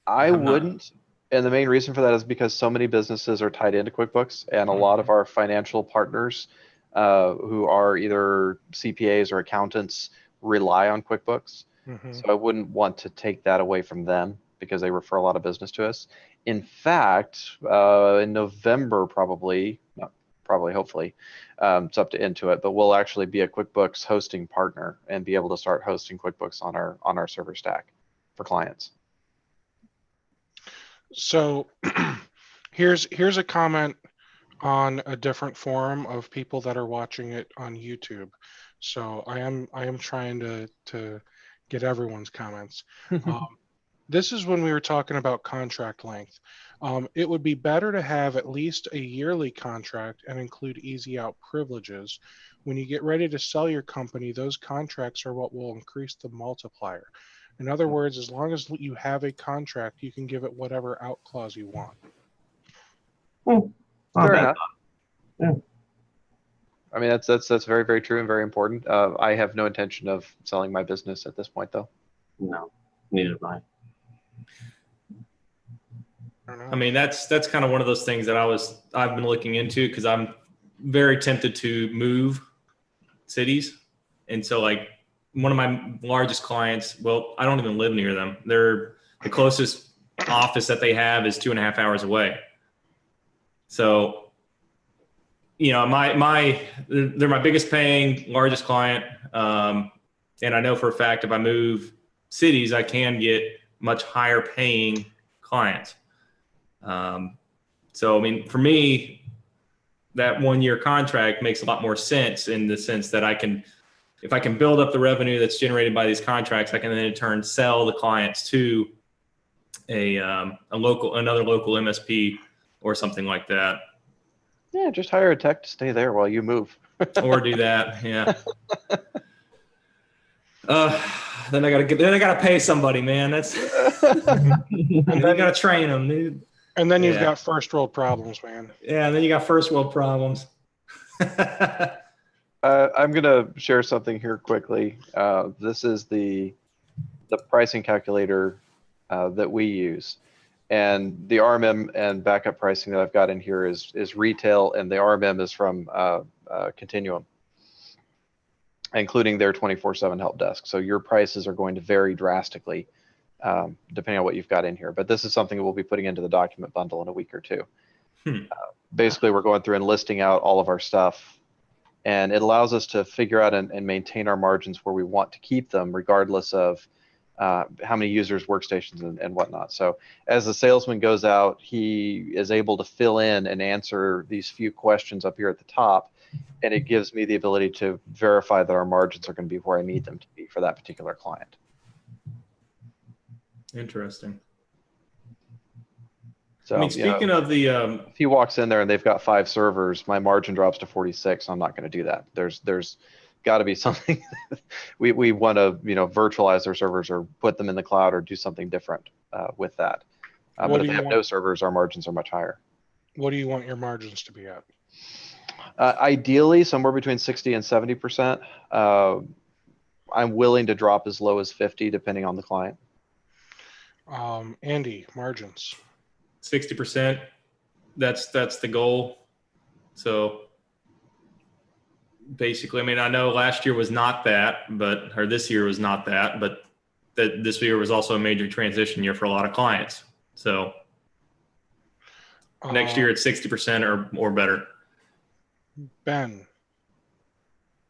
I wouldn't. And the main reason for that is because so many businesses are tied into QuickBooks, and a lot of our financial partners who are either CPAs or accountants rely on QuickBooks. Mm-hmm. So I wouldn't want to take that away from them because they refer a lot of business to us. In fact, in November, hopefully, it's up to Intuit, but we'll actually be a QuickBooks hosting partner and be able to start hosting QuickBooks on our server stack for clients. So here's a comment on a different forum of people that are watching it on YouTube. So I am trying to get everyone's comments. This is when we were talking about contract length. It would be better to have at least a yearly contract and include easy out privileges. When you get ready to sell your company, those contracts are what will increase the multiplier. In other words, as long as you have a contract, you can give it whatever out clause you want. Fair enough. Yeah. I mean, that's very, very true and very important. I have no intention of selling my business at this point, though. No, neither do I. I mean, that's kind of one of those things that I've been looking into, because I'm very tempted to move cities And so like one of my largest clients, well, I don't even live near them. The closest office that they have is 2.5 hours away. So, you know, they're my biggest paying, largest client. And I know for a fact, if I move cities, I can get much higher paying clients. So, I mean, for me, that 1-year contract makes a lot more sense in the sense that if I can build up the revenue that's generated by these contracts, I can then in turn sell the clients to another local MSP or something like that. Yeah, just hire a tech to stay there while you move. Or do that, yeah. Then I gotta pay somebody, man. That's and then you gotta train them, dude. And then you've got first world problems, man. Yeah, and then you got first world problems. I'm gonna share something here quickly. This is the pricing calculator that we use, and the RMM and backup pricing that I've got in here is retail, and the RMM is from Continuum, including their 24/7 help desk. So your prices are going to vary drastically depending on what you've got in here. But this is something that we'll be putting into the document bundle in a week or two. Basically, we're going through and listing out all of our stuff, and it allows us to figure out and maintain our margins where we want to keep them, regardless of how many users, workstations, and whatnot. So as the salesman goes out, he is able to fill in and answer these few questions up here at the top, and it gives me the ability to verify that our margins are going to be where I need them to be for that particular client. Interesting. So, I mean, speaking of the, if he walks in there and they've got 5 servers, my margin drops to 46. I'm not going to do that. There's got to be something. we want to, virtualize their servers or put them in the cloud or do something different with that. But if they have no servers, our margins are much higher. What do you want your margins to be at? Ideally, somewhere between 60 and 70%. I'm willing to drop as low as 50, depending on the client. Andy, margins. 60%. That's the goal. So basically, I mean, I know last year was not that, or this year was not that, but that this year was also a major transition year for a lot of clients. So next year it's 60% or better. Ben.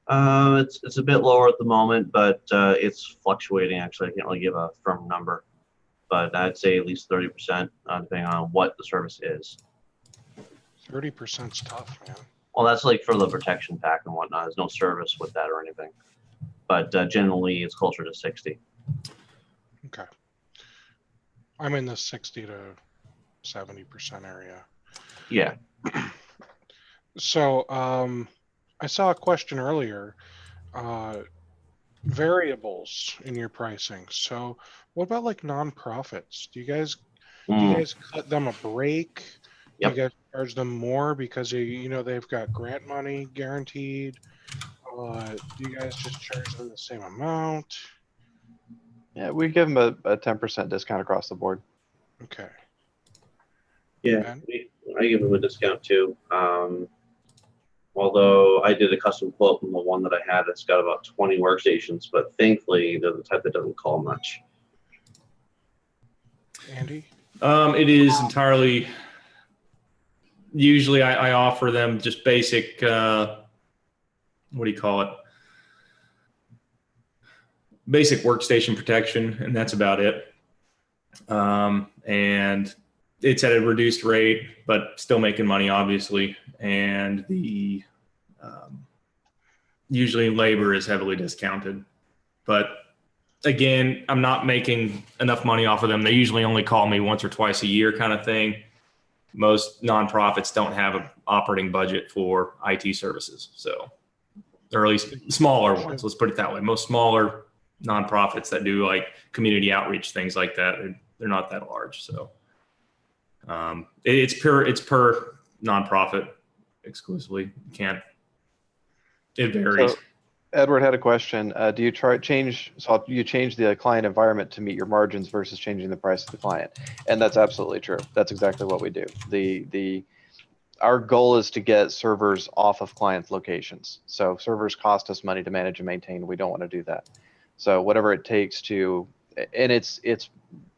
It's a bit lower at the moment, but it's fluctuating. Actually, I can't really give a firm number, but I'd say at least 30%, depending on what the service is. 30% is tough, man. Well, that's like for the protection pack and whatnot. There's no service with that or anything, but generally it's closer to 60. Okay. I'm in the 60 to 70% area. Yeah. So I saw a question earlier, variables in your pricing. So what about like nonprofits? Do you guys cut them a break? Yep. Do you guys charge them more because they've got grant money guaranteed? Do you guys just charge them the same amount? Yeah, we give them a 10% discount across the board. Okay. Yeah, I give them a discount too. Although I did a custom quote from the one that I had that's got about 20 workstations, but thankfully they're the type that doesn't call much. Andy? It is entirely, usually I offer them just basic, what do you call it? Basic workstation protection, and that's about it. And it's at a reduced rate, but still making money, obviously. And the usually labor is heavily discounted. But again, I'm not making enough money off of them. They usually only call me once or twice a year kind of thing. Most nonprofits don't have an operating budget for IT services. So, or at least smaller ones, let's put it that way. Most smaller nonprofits that do like community outreach, things like that, they're not that large. So it's per nonprofit exclusively. It varies. So, Edward had a question. Do you change the client environment to meet your margins versus changing the price of the client? And that's absolutely true. That's exactly what we do. our goal is to get servers off of client locations. So servers cost us money to manage and maintain. We don't want to do that. So whatever it takes to, and it's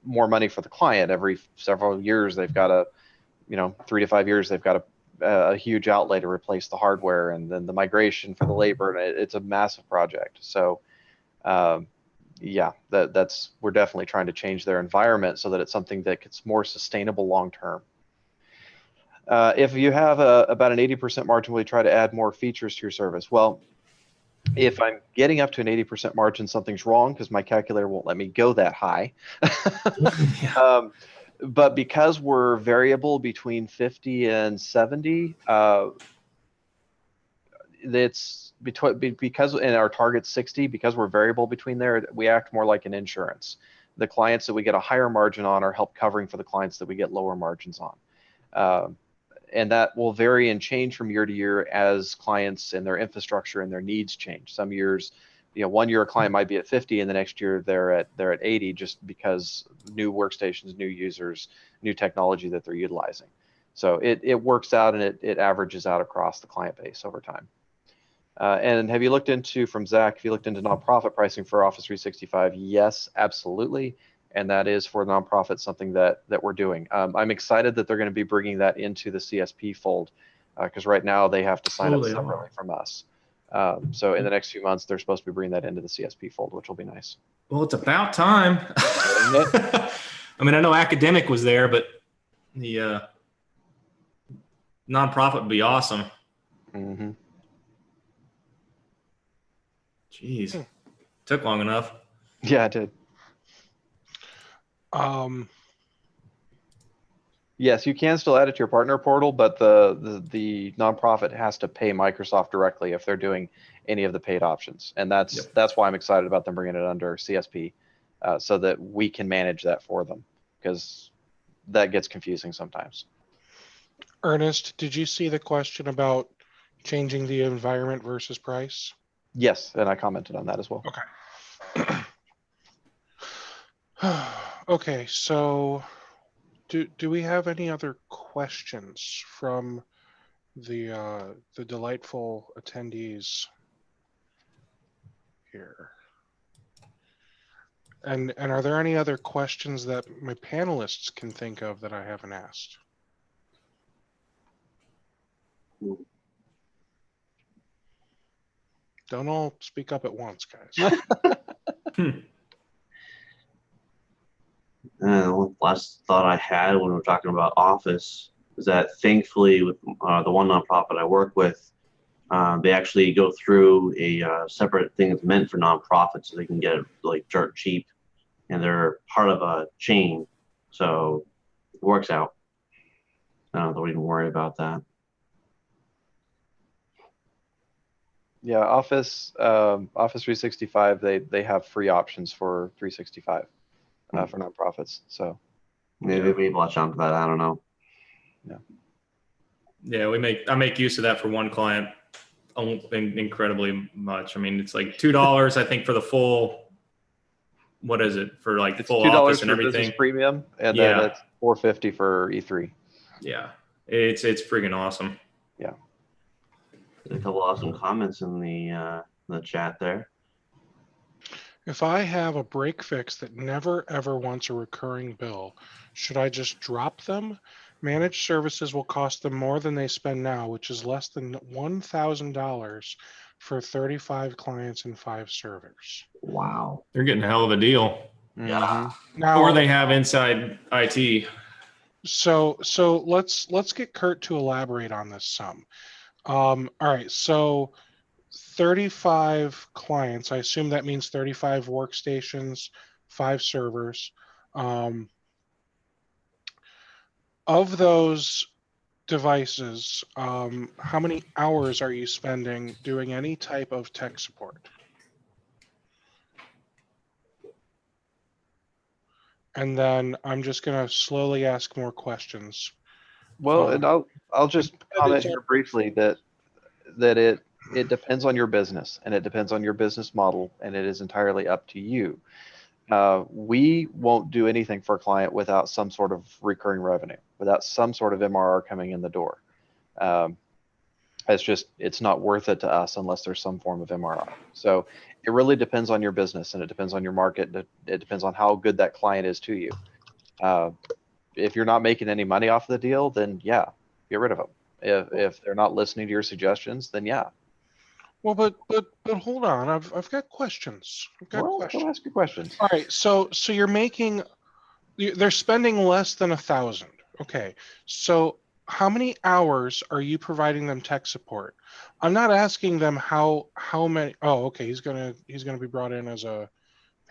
more money for the client. Every several years, they've got a, 3 to 5 years, they've got a huge outlay to replace the hardware, and then the migration for the labor, and it's a massive project. So yeah, that's we're definitely trying to change their environment so that it's something that gets more sustainable long term. If you have about an 80% margin, will you try to add more features to your service? Well, if I'm getting up to an 80% margin, something's wrong because my calculator won't let me go that high. But because we're variable between 50 and 70, it's because and our target's 60, because we're variable between there, we act more like an insurance. The clients that we get a higher margin on are help covering for the clients that we get lower margins on. And that will vary and change from year to year as clients and their infrastructure and their needs change. Some years, 1 year a client might be at 50, and the next year they're at 80, just because new workstations, new users, new technology that they're utilizing. So it works out, and it averages out across the client base over time. And have you looked into, from Zach, have you looked into nonprofit pricing for Office 365? Yes, absolutely. And that is for nonprofit something that we're doing. I'm excited that they're going to be bringing that into the CSP fold, because right now they have to sign up separately from us. So in the next few months, they're supposed to be bringing that into the CSP fold, which will be nice. Well, it's about time. I mean, I know academic was there, but the nonprofit would be awesome. Mm-hmm. Jeez, took long enough. Yeah, it did. Yes, you can still add it to your partner portal, but the nonprofit has to pay Microsoft directly if they're doing any of the paid options, and that's why I'm excited about them bringing it under CSP, so that we can manage that for them, because that gets confusing sometimes. Ernest, did you see the question about changing the environment versus price? Yes, and I commented on that as well. Okay. Okay, so do we have any other questions from the delightful attendees here? And are there any other questions that my panelists can think of that I haven't asked? Don't all speak up at once, guys. Last thought I had when we were talking about Office is that thankfully with the one nonprofit I work with, they actually go through a separate thing that's meant for nonprofits, so they can get it like dirt cheap, and they're part of a chain, so it works out. Don't even worry about that. Yeah, Office 365, they have free options for 365 for nonprofits. So maybe we latch onto that. I don't know. Yeah, I make use of that for one client incredibly much. I mean, it's like $2, I think, for the full. What is it for, like, full Office and everything? Business Premium, and then it's $450 for E3. Yeah, it's friggin' awesome. Yeah. A couple awesome comments in the chat there. If I have a break fix that never ever wants a recurring bill, should I just drop them? Managed services will cost them more than they spend now, which is less than $1,000 for 35 clients and 5 servers. Wow. They're getting a hell of a deal. Yeah. Now, or they have inside IT. So let's get Kurt to elaborate on this some. All right, so 35 clients, I assume that means 35 workstations, 5 servers. Of those devices, how many hours are you spending doing any type of tech support? And then I'm just going to slowly ask more questions. Well, and I'll just comment here briefly that it depends on your business, and it depends on your business model, and it is entirely up to you. We won't do anything for a client without some sort of recurring revenue, without some sort of MRR coming in the door. It's not worth it to us unless there's some form of MRR. So it really depends on your business, and it depends on your market. It depends on how good that client is to you. If you're not making any money off the deal, then yeah, get rid of them. If they're not listening to your suggestions, then yeah. Well, but hold on. I've got questions. Go ask your questions. All right. So they're spending less than 1,000. Okay. So how many hours are you providing them tech support? I'm not asking them how many. Oh, okay. He's gonna be brought in as a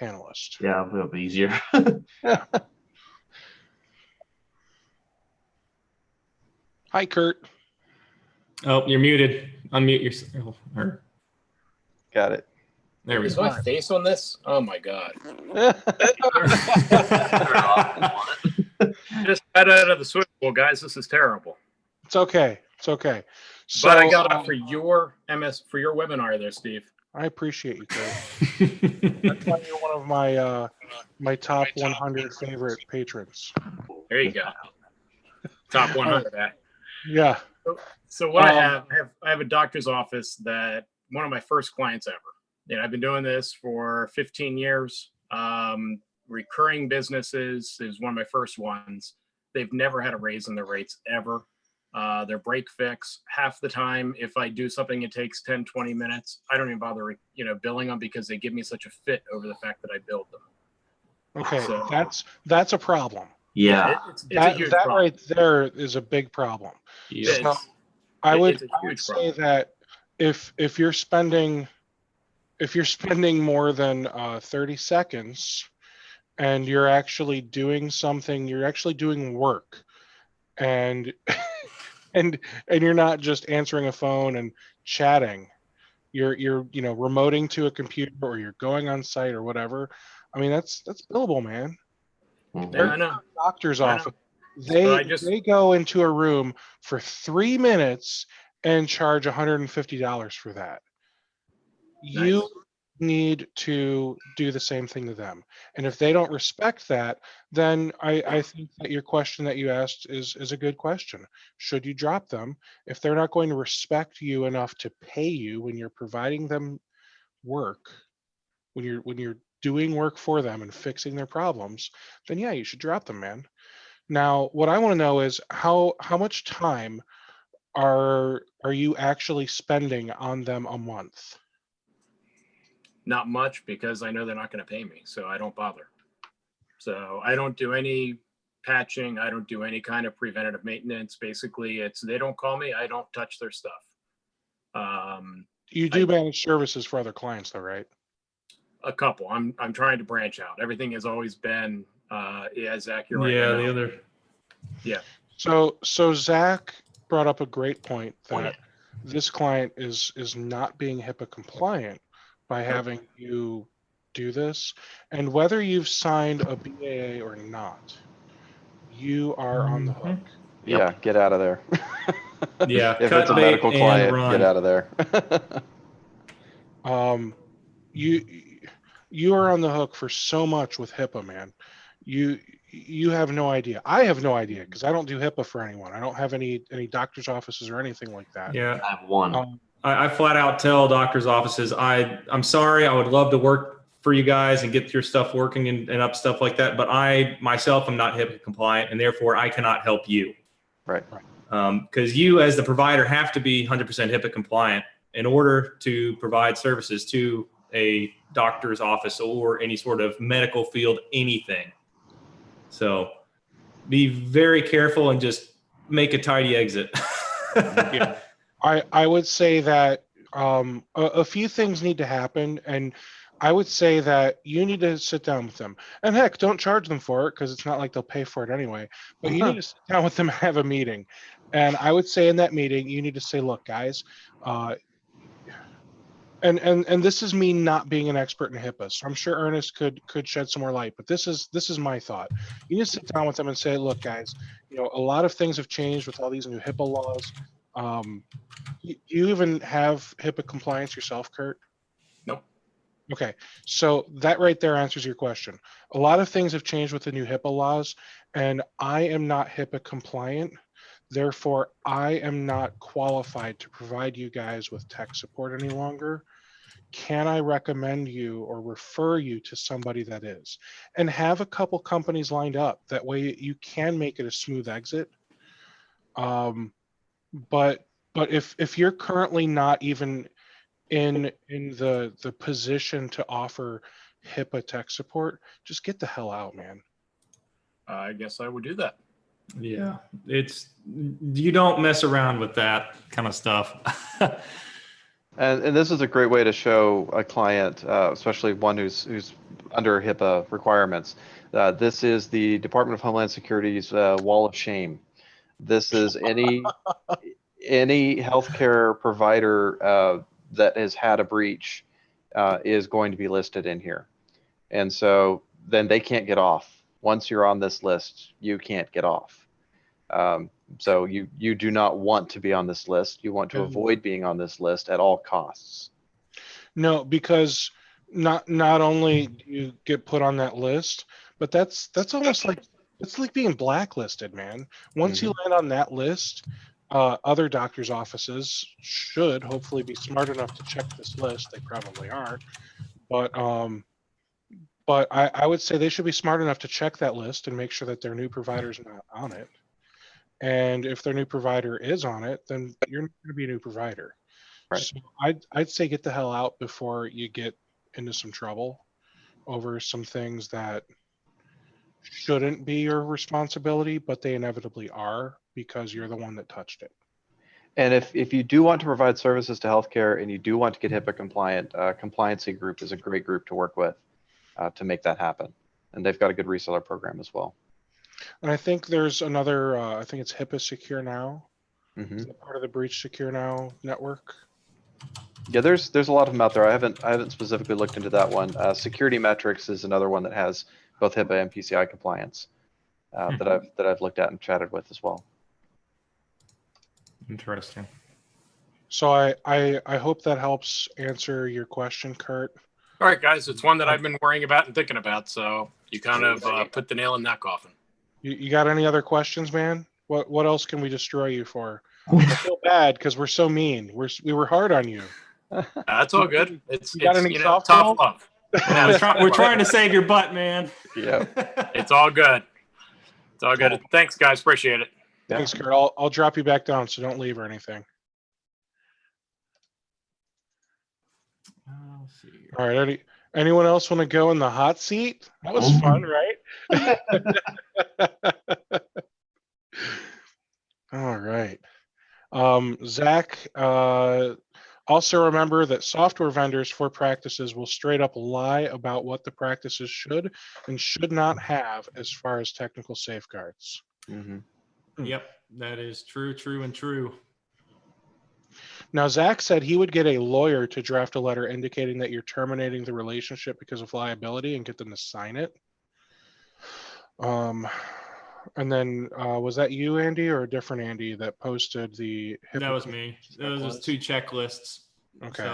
panelist. Yeah, it'll be easier. Hi, Kurt. Oh, you're muted. Unmute yourself. Got it. There we Is go. my face on this? Oh my god! Just got out of the switchboard, guys. This is terrible. It's okay. It's okay. So, But I got up for your webinar there, Steve. I appreciate you, Kurt. That's why you're one of my my top 100 favorite patrons. There you go. Top 100. Yeah. So what I have a doctor's office that one of my first clients ever. I've been doing this for 15 years. Recurring businesses is one of my first ones. They've never had a raise in their rates ever. They're break fix. Half the time, if I do something, it takes 10, 20 minutes. I don't even bother, billing them because they give me such a fit over the fact that I billed them. Okay, So, that's a problem. Yeah. It's a huge that problem. right there is a big problem. Yeah. So I would It's a huge say problem. that if you're spending more than 30 seconds and you're actually doing something, you're actually doing work, and and you're not just answering a phone and chatting, you're remoting to a computer, or you're going on site or whatever. I mean, that's billable, man. Yeah, I know. Doctor's I know. office, So they go into a room for 3 minutes and charge $150 for that. You Nice. need to do the same thing to them, and if they don't respect that, then I think that your question that you asked is a good question. Should you drop them if they're not going to respect you enough to pay you when you're providing them work, when you're doing work for them and fixing their problems? Then yeah, you should drop them, man. Now, what I want to know is how much time are you actually spending on them a month? Not much, because I know they're not going to pay me, so I don't bother. So I don't do any patching. I don't do any kind of preventative maintenance. Basically, they don't call me, I don't touch their stuff. You do manage services for other clients, though, right? A couple. I'm trying to branch out. Everything has always been as accurate. Yeah, I know. the other. Yeah. So Zach brought up a great point that this client is not being HIPAA compliant by having you do this, and whether you've signed a BAA or not, you are on the hook. Yeah, get out of there. Yeah, If cut it's a bait medical and client, run. get out of there. You are on the hook for so much with HIPAA, man. You have no idea. I have no idea because I don't do HIPAA for anyone. I don't have any doctor's offices or anything like that. Yeah, I have one. I flat out tell doctors' offices, I'm sorry, I would love to work for you guys and get your stuff working and up stuff like that, but I myself am not HIPAA compliant, and therefore I cannot help you. Right. Because you as the provider have to be 100% HIPAA compliant in order to provide services to a doctor's office or any sort of medical field, anything. So be very careful and just make a tidy exit. Yeah. I would say that a few things need to happen, and I would say that you need to sit down with them. And heck, don't charge them for it because it's not like they'll pay for it anyway. But you need to sit down with them and have a meeting. And I would say in that meeting, you need to say, look, guys, and this is me not being an expert in HIPAA, so I'm sure Ernest could shed some more light. But this is my thought. You need to sit down with them and say, look, guys, a lot of things have changed with all these new HIPAA laws. You even have HIPAA compliance yourself, Kurt? Nope. Okay, so that right there answers your question. A lot of things have changed with the new HIPAA laws, and I am not HIPAA compliant. Therefore, I am not qualified to provide you guys with tech support any longer. Can I recommend you or refer you to somebody that is? And have a couple companies lined up. That way you can make it a smooth exit. But if you're currently not even in the position to offer HIPAA tech support, just get the hell out, man. I guess I would do that. Yeah, you don't mess around with that kind of stuff. And this is a great way to show a client, especially one who's under HIPAA requirements. This is the Department of Homeland Security's wall of shame. This is any healthcare provider that has had a breach is going to be listed in here. And so then they can't get off. Once you're on this list, you can't get off. So you do not want to be on this list. You want to avoid being on this list at all costs. No, because not only do you get put on that list, but that's almost like it's like being blacklisted, man. Once you land on that list, other doctors' offices should hopefully be smart enough to check this list. They probably aren't, but I would say they should be smart enough to check that list and make sure that their new provider's not on it. And if their new provider is on it, then you're not going to be a new provider. Right. So I'd say get the hell out before you get into some trouble over some things that shouldn't be your responsibility, but they inevitably are because you're the one that touched it. And if you do want to provide services to healthcare and you do want to get HIPAA compliant, Compliancy Group is a great group to work with to make that happen. And they've got a good reseller program as well. And I think there's another, I think it's HIPAA Secure Now. Mm-hmm. Is that part of the Breach Secure Now network? Yeah, there's a lot of them out there. I haven't specifically looked into that one. Security Metrics is another one that has both HIPAA and PCI compliance that I've looked at and chatted with as well. Interesting. So I hope that helps answer your question, Kurt. All right, guys, it's one that I've been worrying about and thinking about. So you kind of put the nail in that coffin. You got any other questions, man? What else can we destroy you for? I feel bad because we're so mean. We were hard on you. That's all good. It's got any tough softball? love. We're trying to save your butt, man. Yeah. It's all good. It's all good. Thanks, guys. Appreciate it. Thanks, Kurt. I'll drop you back down, so don't leave or anything. Let's see. All right. Anyone else want to go in the hot seat? That was fun, right? All right. Zach, also remember that software vendors for practices will straight up lie about what the practices should and should not have as far as technical safeguards. Mm-hmm. Yep, that is true, and true. Now, Zach said he would get a lawyer to draft a letter indicating that you're terminating the relationship because of liability and get them to sign it. And then was that you, Andy, or a different Andy that posted the HIPAA? That was me. Those was 2 checklists. Okay.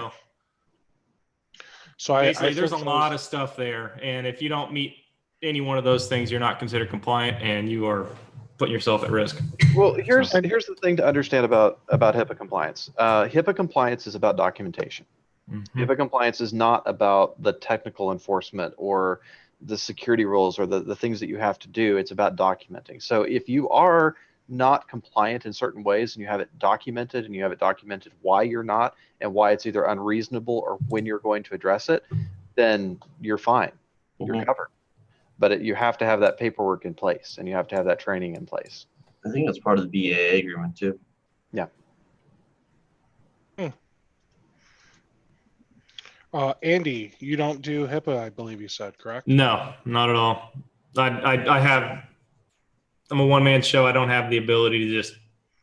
So basically, there's a lot of stuff there, and if you don't meet any one of those things, you're not considered compliant, and you are putting yourself at risk. Well, here's the thing to understand about HIPAA compliance. HIPAA compliance is about documentation. Mm-hmm. HIPAA compliance is not about the technical enforcement or the security rules or the things that you have to do. It's about documenting. So if you are not compliant in certain ways and you have it documented and you have it documented why you're not and why it's either unreasonable or when you're going to address it, then you're fine. Mm-hmm. You're covered. But you have to have that paperwork in place and you have to have that training in place. I think that's part of the BAA agreement too. Yeah. Andy, you don't do HIPAA, I believe you said, correct? No, not at all. I'm a one-man show. I don't have the ability to just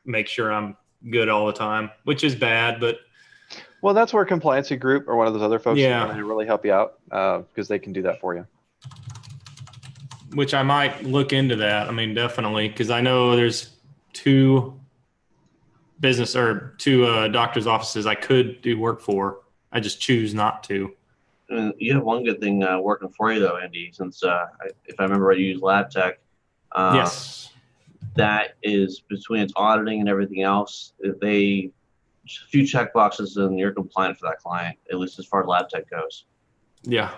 make sure I'm good all the time, which is bad, but. Well, that's where Compliancy Group or one of those other folks can really help you out because they can do that for you. Which I might look into that. I mean, definitely, because I know there's 2 doctor's offices I could do work for. I just choose not to. And you have one good thing working for you though, Andy, since if I remember right, you use Lab Tech. Yes. that is between its auditing and everything else. If a few check boxes and you're compliant for that client, at least as far as lab tech goes. Yeah.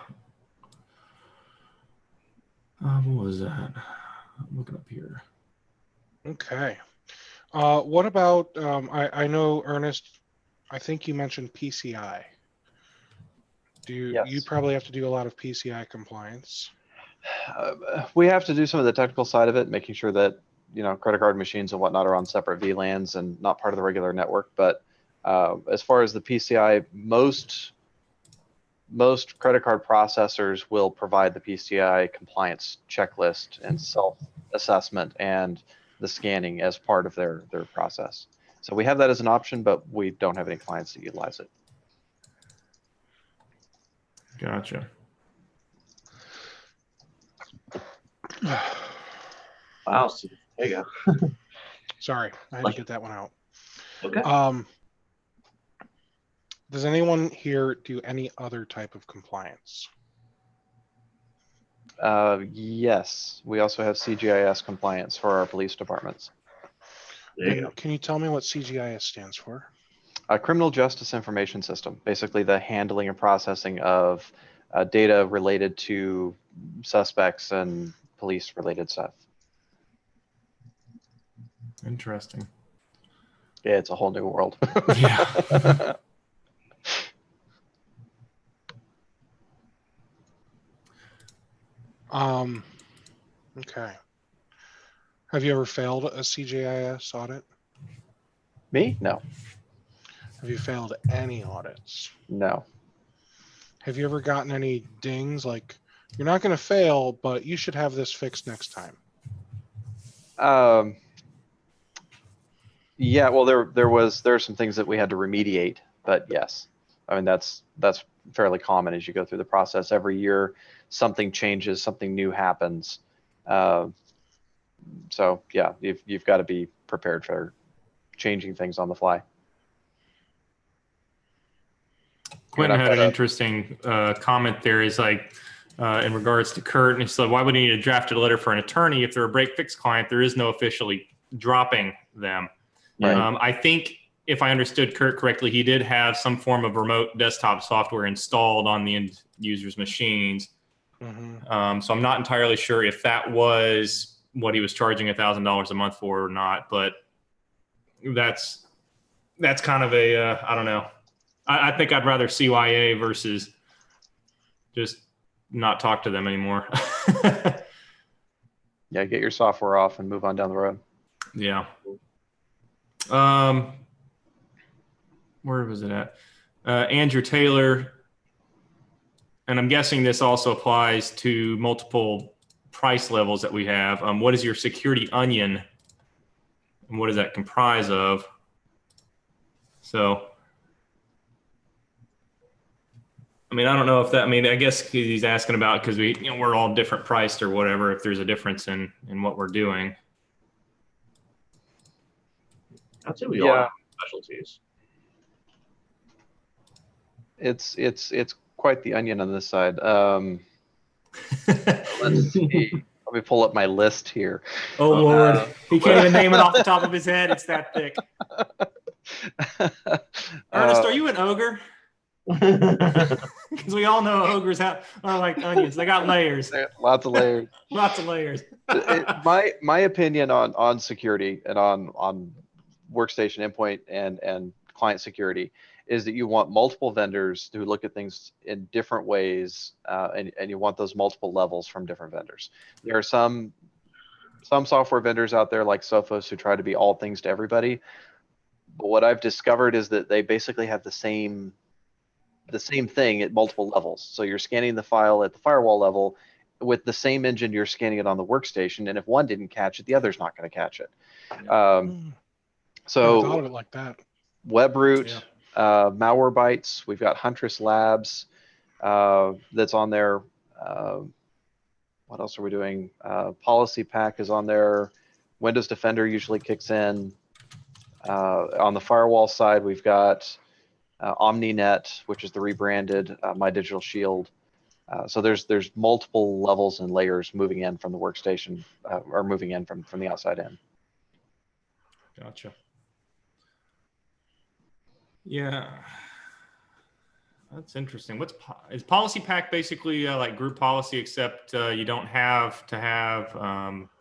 What was that? I'm looking up here. Okay. What about, I know, Ernest, I think you mentioned PCI. You Yes. probably have to do a lot of PCI compliance. We have to do some of the technical side of it, making sure that credit card machines and whatnot are on separate VLANs and not part of the regular network. But as far as the PCI, most credit card processors will provide the PCI compliance checklist and self-assessment and the scanning as part of their process. So we have that as an option, but we don't have any clients that utilize it. Gotcha. Wow, Steve. There you go. Sorry, I had to get that one out. Okay. Does anyone here do any other type of compliance? Yes, we also have CGIS compliance for our police departments. There you And go. can you tell me what CGIS stands for? Criminal Justice Information System, basically the handling and processing of data related to suspects and police-related stuff. Interesting. Yeah, it's a whole new world. Yeah. Okay. Have you ever failed a CGIS audit? Me? No. Have you failed any audits? No. Have you ever gotten any dings like, you're not going to fail, but you should have this fixed next time? Yeah, well, there are some things that we had to remediate, but yes, I mean that's fairly common as you go through the process. Every year, something changes, something new happens. So yeah, you've got to be prepared for changing things on the fly. Quentin had an interesting comment there. Is like in regards to Kurt, and he said, "Why would he need to draft a letter for an attorney if they're a break fix client? There is no officially dropping them." Right. I think if I understood Kurt correctly, he did have some form of remote desktop software installed on the end user's machines. Mm-hmm. So I'm not entirely sure if that was what he was charging $1,000 a month for or not, but that's kind of a I don't know. I think I'd rather CYA versus just not talk to them anymore. Yeah, get your software off and move on down the road. Yeah. Where was it at? Andrew Taylor, and I'm guessing this also applies to multiple price levels that we have. What is your security onion, and what does that comprise of? So, I mean, I don't know if that. I mean, I guess he's asking about because we're all different priced or whatever. If there's a difference in what we're doing. I'd say we all have specialties. It's quite the onion on this side. Let's see. Let me pull up my list here. Oh Lord, he can't even name it off the top of his head. It's that thick. Ernest, are you an ogre? Because we all know ogres are like onions. They got layers. Lots of layers. Lots of layers. My opinion on security and on workstation endpoint and client security is that you want multiple vendors who look at things in different ways, and you want those multiple levels from different vendors. There are some software vendors out there like Sophos who try to be all things to everybody, but what I've discovered is that they basically have the same thing at multiple levels. So you're scanning the file at the firewall level with the same engine you're scanning it on the workstation, and if one didn't catch it, the other's not going to catch it. So I thought of it like that. WebRoot, Malwarebytes, we've got Huntress Labs that's on there. What else are we doing? Policy Pack is on there. Windows Defender usually kicks in. On the firewall side, we've got OmniNet, which is the rebranded My Digital Shield. So there's multiple levels and layers moving in from the workstation or moving in from the outside in. Gotcha. Yeah. That's interesting. Is Policy Pack basically like group policy, except you don't have to have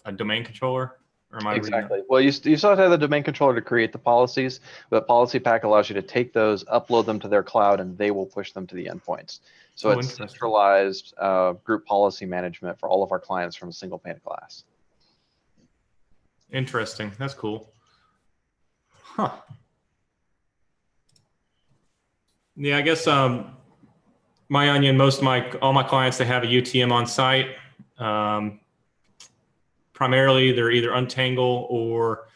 a domain controller? Or am I reading that? Exactly. Well, you still have to have the domain controller to create the policies, but Policy Pack allows you to take those, upload them to their cloud, and they will push them to the endpoints. So Oh, it's interesting. centralized group policy management for all of our clients from a single pane of glass. Interesting. That's cool. Huh. Yeah, I guess my onion, all my clients, they have a UTM on site. Primarily, they're either Untangle or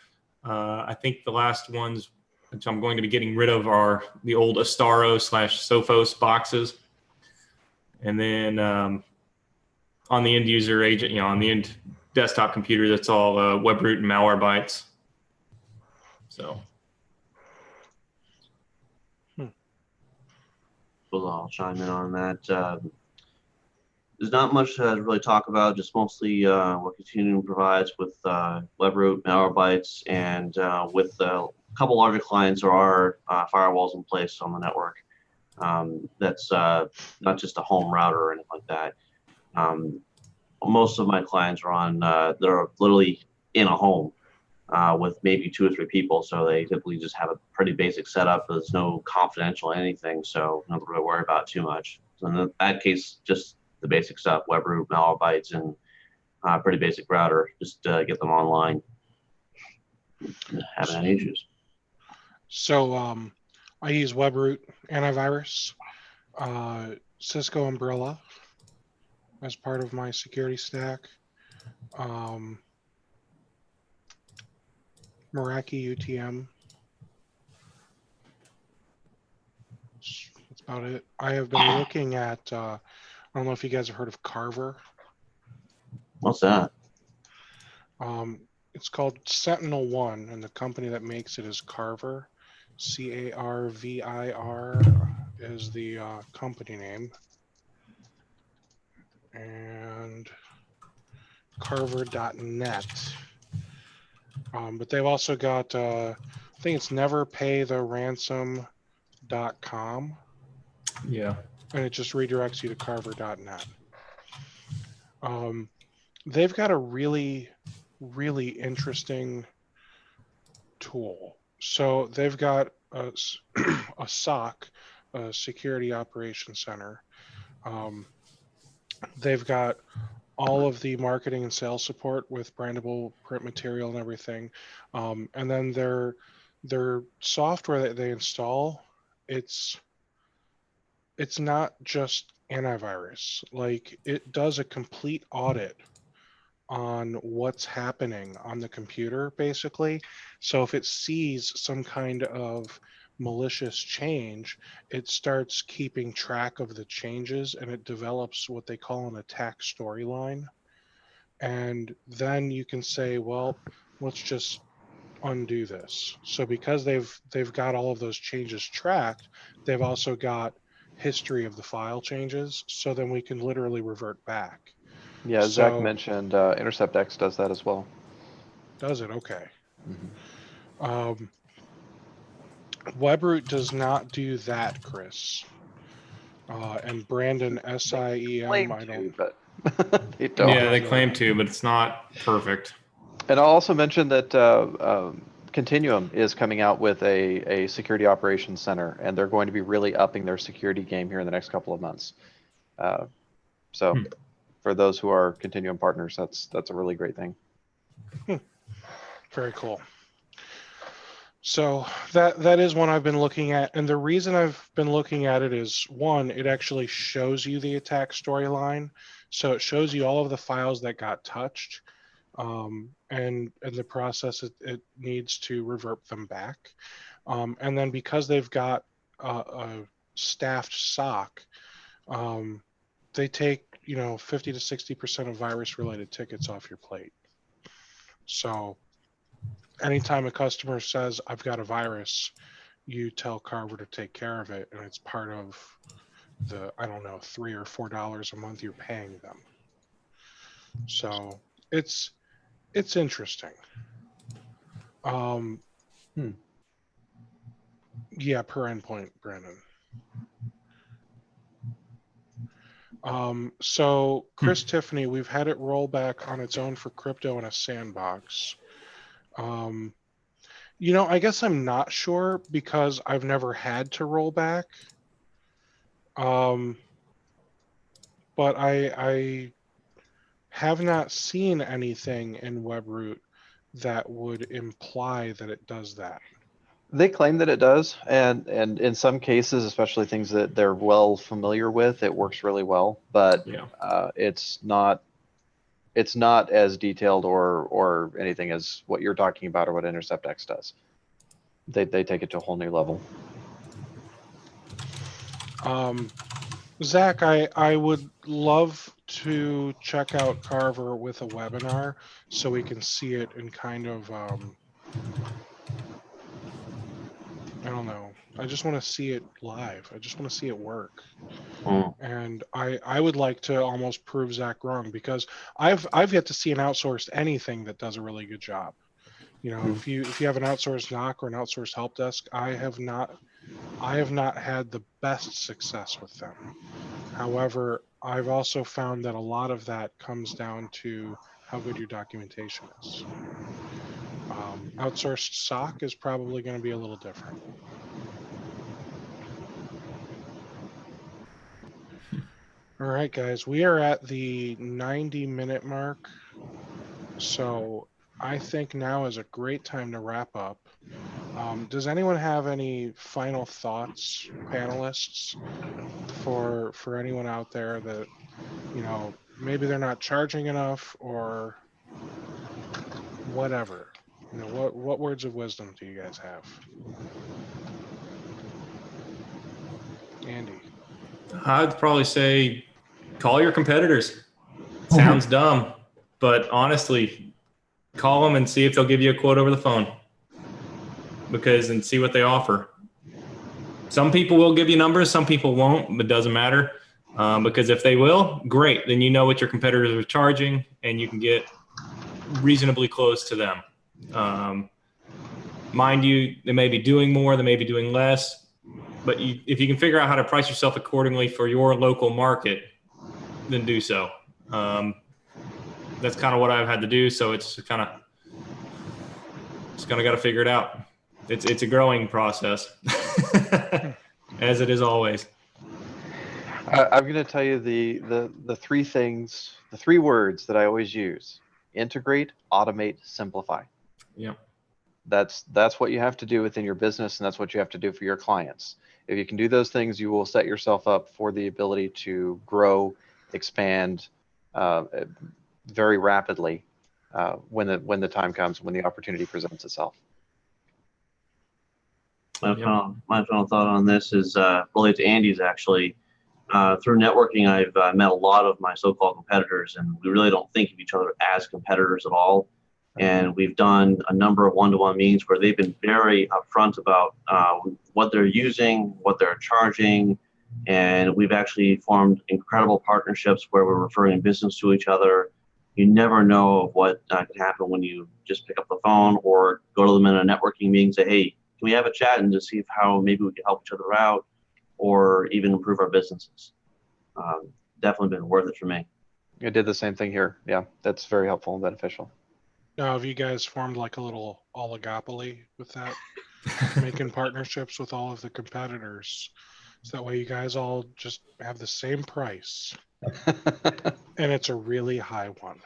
I think the last ones, which I'm going to be getting rid of, are the old Astaro/Sophos boxes. And then on the end user agent, on the end desktop computer, that's all WebRoot and Malwarebytes. So. Well, I'll chime in on that. There's not much to really talk about, just mostly what Continuum provides with WebRoot, Malwarebytes, and with a couple larger clients, there are firewalls in place on the network. That's not just a home router or anything like that. Most of my clients are on, they're literally in a home with maybe 2 or 3 people, so they typically just have a pretty basic setup. There's no confidential anything, so nothing to really worry about too much. So in that case, just the basic stuff, WebRoot, Malwarebytes, and pretty basic router, just get them online. Having any issues. So I use WebRoot antivirus, Cisco Umbrella as part of my security stack. Meraki UTM. That's about it. I have been looking at, I don't know if you guys have heard of Carver. What's that? It's called Sentinel-1, and the company that makes it is Carver. Carvir is the company name. And Carver.net. But they've also got, I think it's neverpaytheransom.com. Yeah. And it just redirects you to Carver.net. They've got a really, really interesting tool. So they've got a SOC, a Security Operations Center. They've got all of the marketing and sales support with brandable print material and everything. And then their software that they install, it's not just antivirus. Like, it does a complete audit on what's happening on the computer, basically. So if it sees some kind of malicious change, it starts keeping track of the changes, and it develops what they call an attack storyline. And then you can say, well, let's just undo this. So because they've got all of those changes tracked, they've also got history of the file changes, so then we can literally revert back. Yeah, Zach mentioned InterceptX does that as well. Does it? Okay. Mm-hmm. WebRoot does not do that, Chris. And Brandon, SIEM, I don't. But they don't. Yeah, they claim to, but it's not perfect. And I'll also mention that Continuum is coming out with a security operations center, and they're going to be really upping their security game here in the next couple of months. So for those who are Continuum partners, that's a really great thing. Very cool. So that is one I've been looking at, and the reason I've been looking at it is, one, it actually shows you the attack storyline, so it shows you all of the files that got touched, and the process it needs to revert them back, and then because they've got a staffed SOC, they take 50 to 60% of virus-related tickets off your plate. So anytime a customer says, I've got a virus, you tell Carver to take care of it, and it's part of the, I don't know, $3 or $4 a month you're paying them. So it's interesting. Yeah, per endpoint, Brandon. So Chris Tiffany, we've had it roll back on its own for crypto in a sandbox. I guess I'm not sure because I've never had to roll back. But I have not seen anything in WebRoot that would imply that it does that. They claim that it does, and in some cases, especially things that they're well familiar with, it works really well. But it's not as detailed or anything as what you're talking about or what InterceptX does. They take it to a whole new level. Zach, I would love to check out Carver with a webinar so we can see it in kind of, I don't know. I just want to see it live. I just want to see it work. And I would like to almost prove Zach wrong because I've yet to see an outsourced anything that does a really good job. If you have an outsourced NOC or an outsourced help desk, I have not had the best success with them. However, I've also found that a lot of that comes down to how good your documentation is. Outsourced SOC is probably going to be a little different. All right, guys, we are at the 90-minute mark. So I think now is a great time to wrap up. Does anyone have any final thoughts, panelists, for anyone out there that, maybe they're not charging enough or whatever? What words of wisdom do you guys have? Andy. I'd probably say call your competitors. Sounds dumb, but honestly, call them and see if they'll give you a quote over the phone and see what they offer. Some people will give you numbers, some people won't, but it doesn't matter because if they will, great. Then you know what your competitors are charging and you can get reasonably close to them. Mind you, they may be doing more, they may be doing less, but if you can figure out how to price yourself accordingly for your local market, then do so. That's kind of what I've had to do. So it's kind of got to figure it out. It's a growing process, as it is always. I'm going to tell you the three things, the three words that I always use: integrate, automate, simplify. Yeah. That's what you have to do within your business, and that's what you have to do for your clients. If you can do those things, you will set yourself up for the ability to grow, expand very rapidly when the time comes, when the opportunity presents itself. My final thought on this is related to Andy's actually. Through networking, I've met a lot of my so-called competitors, and we really don't think of each other as competitors at all. And we've done a number of one-to-one meetings where they've been very upfront about what they're using, what they're charging, and we've actually formed incredible partnerships where we're referring business to each other. You never know what can happen when you just pick up the phone or go to them in a networking meeting and say, hey, can we have a chat and just see how maybe we can help each other out or even improve our businesses. Definitely been worth it for me. I did the same thing here. Yeah, that's very helpful and beneficial. Now, have you guys formed like a little oligopoly with that? Making partnerships with all of the competitors. So that way you guys all just have the same price. And it's a really high one.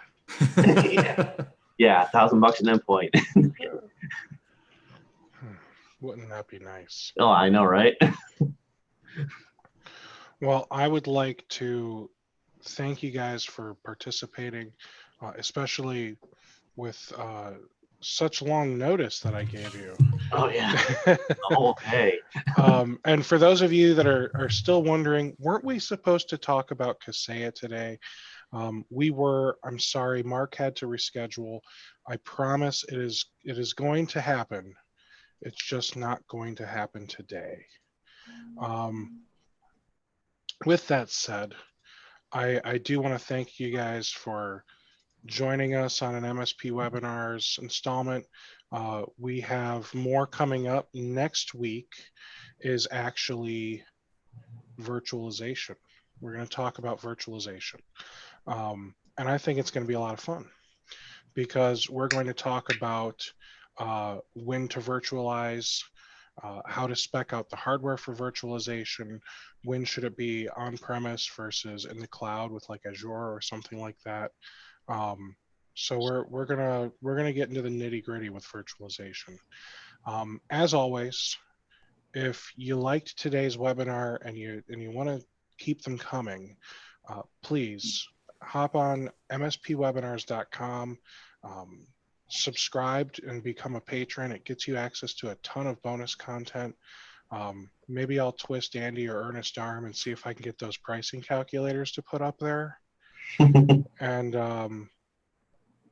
Yeah, $1,000 an endpoint. Wouldn't that be nice? Oh, I know, right? Well, I would like to thank you guys for participating, especially with such long notice that I gave you. Oh, yeah. Okay. And for those of you that are still wondering, weren't we supposed to talk about Kaseya today? We were. I'm sorry, Mark had to reschedule. I promise it is going to happen. It's just not going to happen today. With that said, I do want to thank you guys for joining us on an MSP Webinars installment. We have more coming up. Next week is actually virtualization. We're going to talk about virtualization. And I think it's going to be a lot of fun because we're going to talk about when to virtualize, how to spec out the hardware for virtualization, when should it be on-premise versus in the cloud with like Azure or something like that. So we're gonna get into the nitty-gritty with virtualization. As always, if you liked today's webinar and you want to keep them coming, please hop on mspwebinars.com, subscribe and become a patron. It gets you access to a ton of bonus content. Maybe I'll twist Andy or Ernest arm and see if I can get those pricing calculators to put up there. And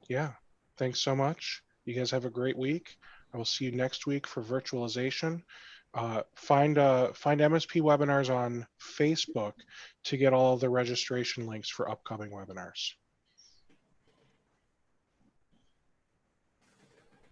yeah, thanks so much. You guys have a great week. I will see you next week for virtualization. Find MSP Webinars on Facebook to get all of the registration links for upcoming webinars.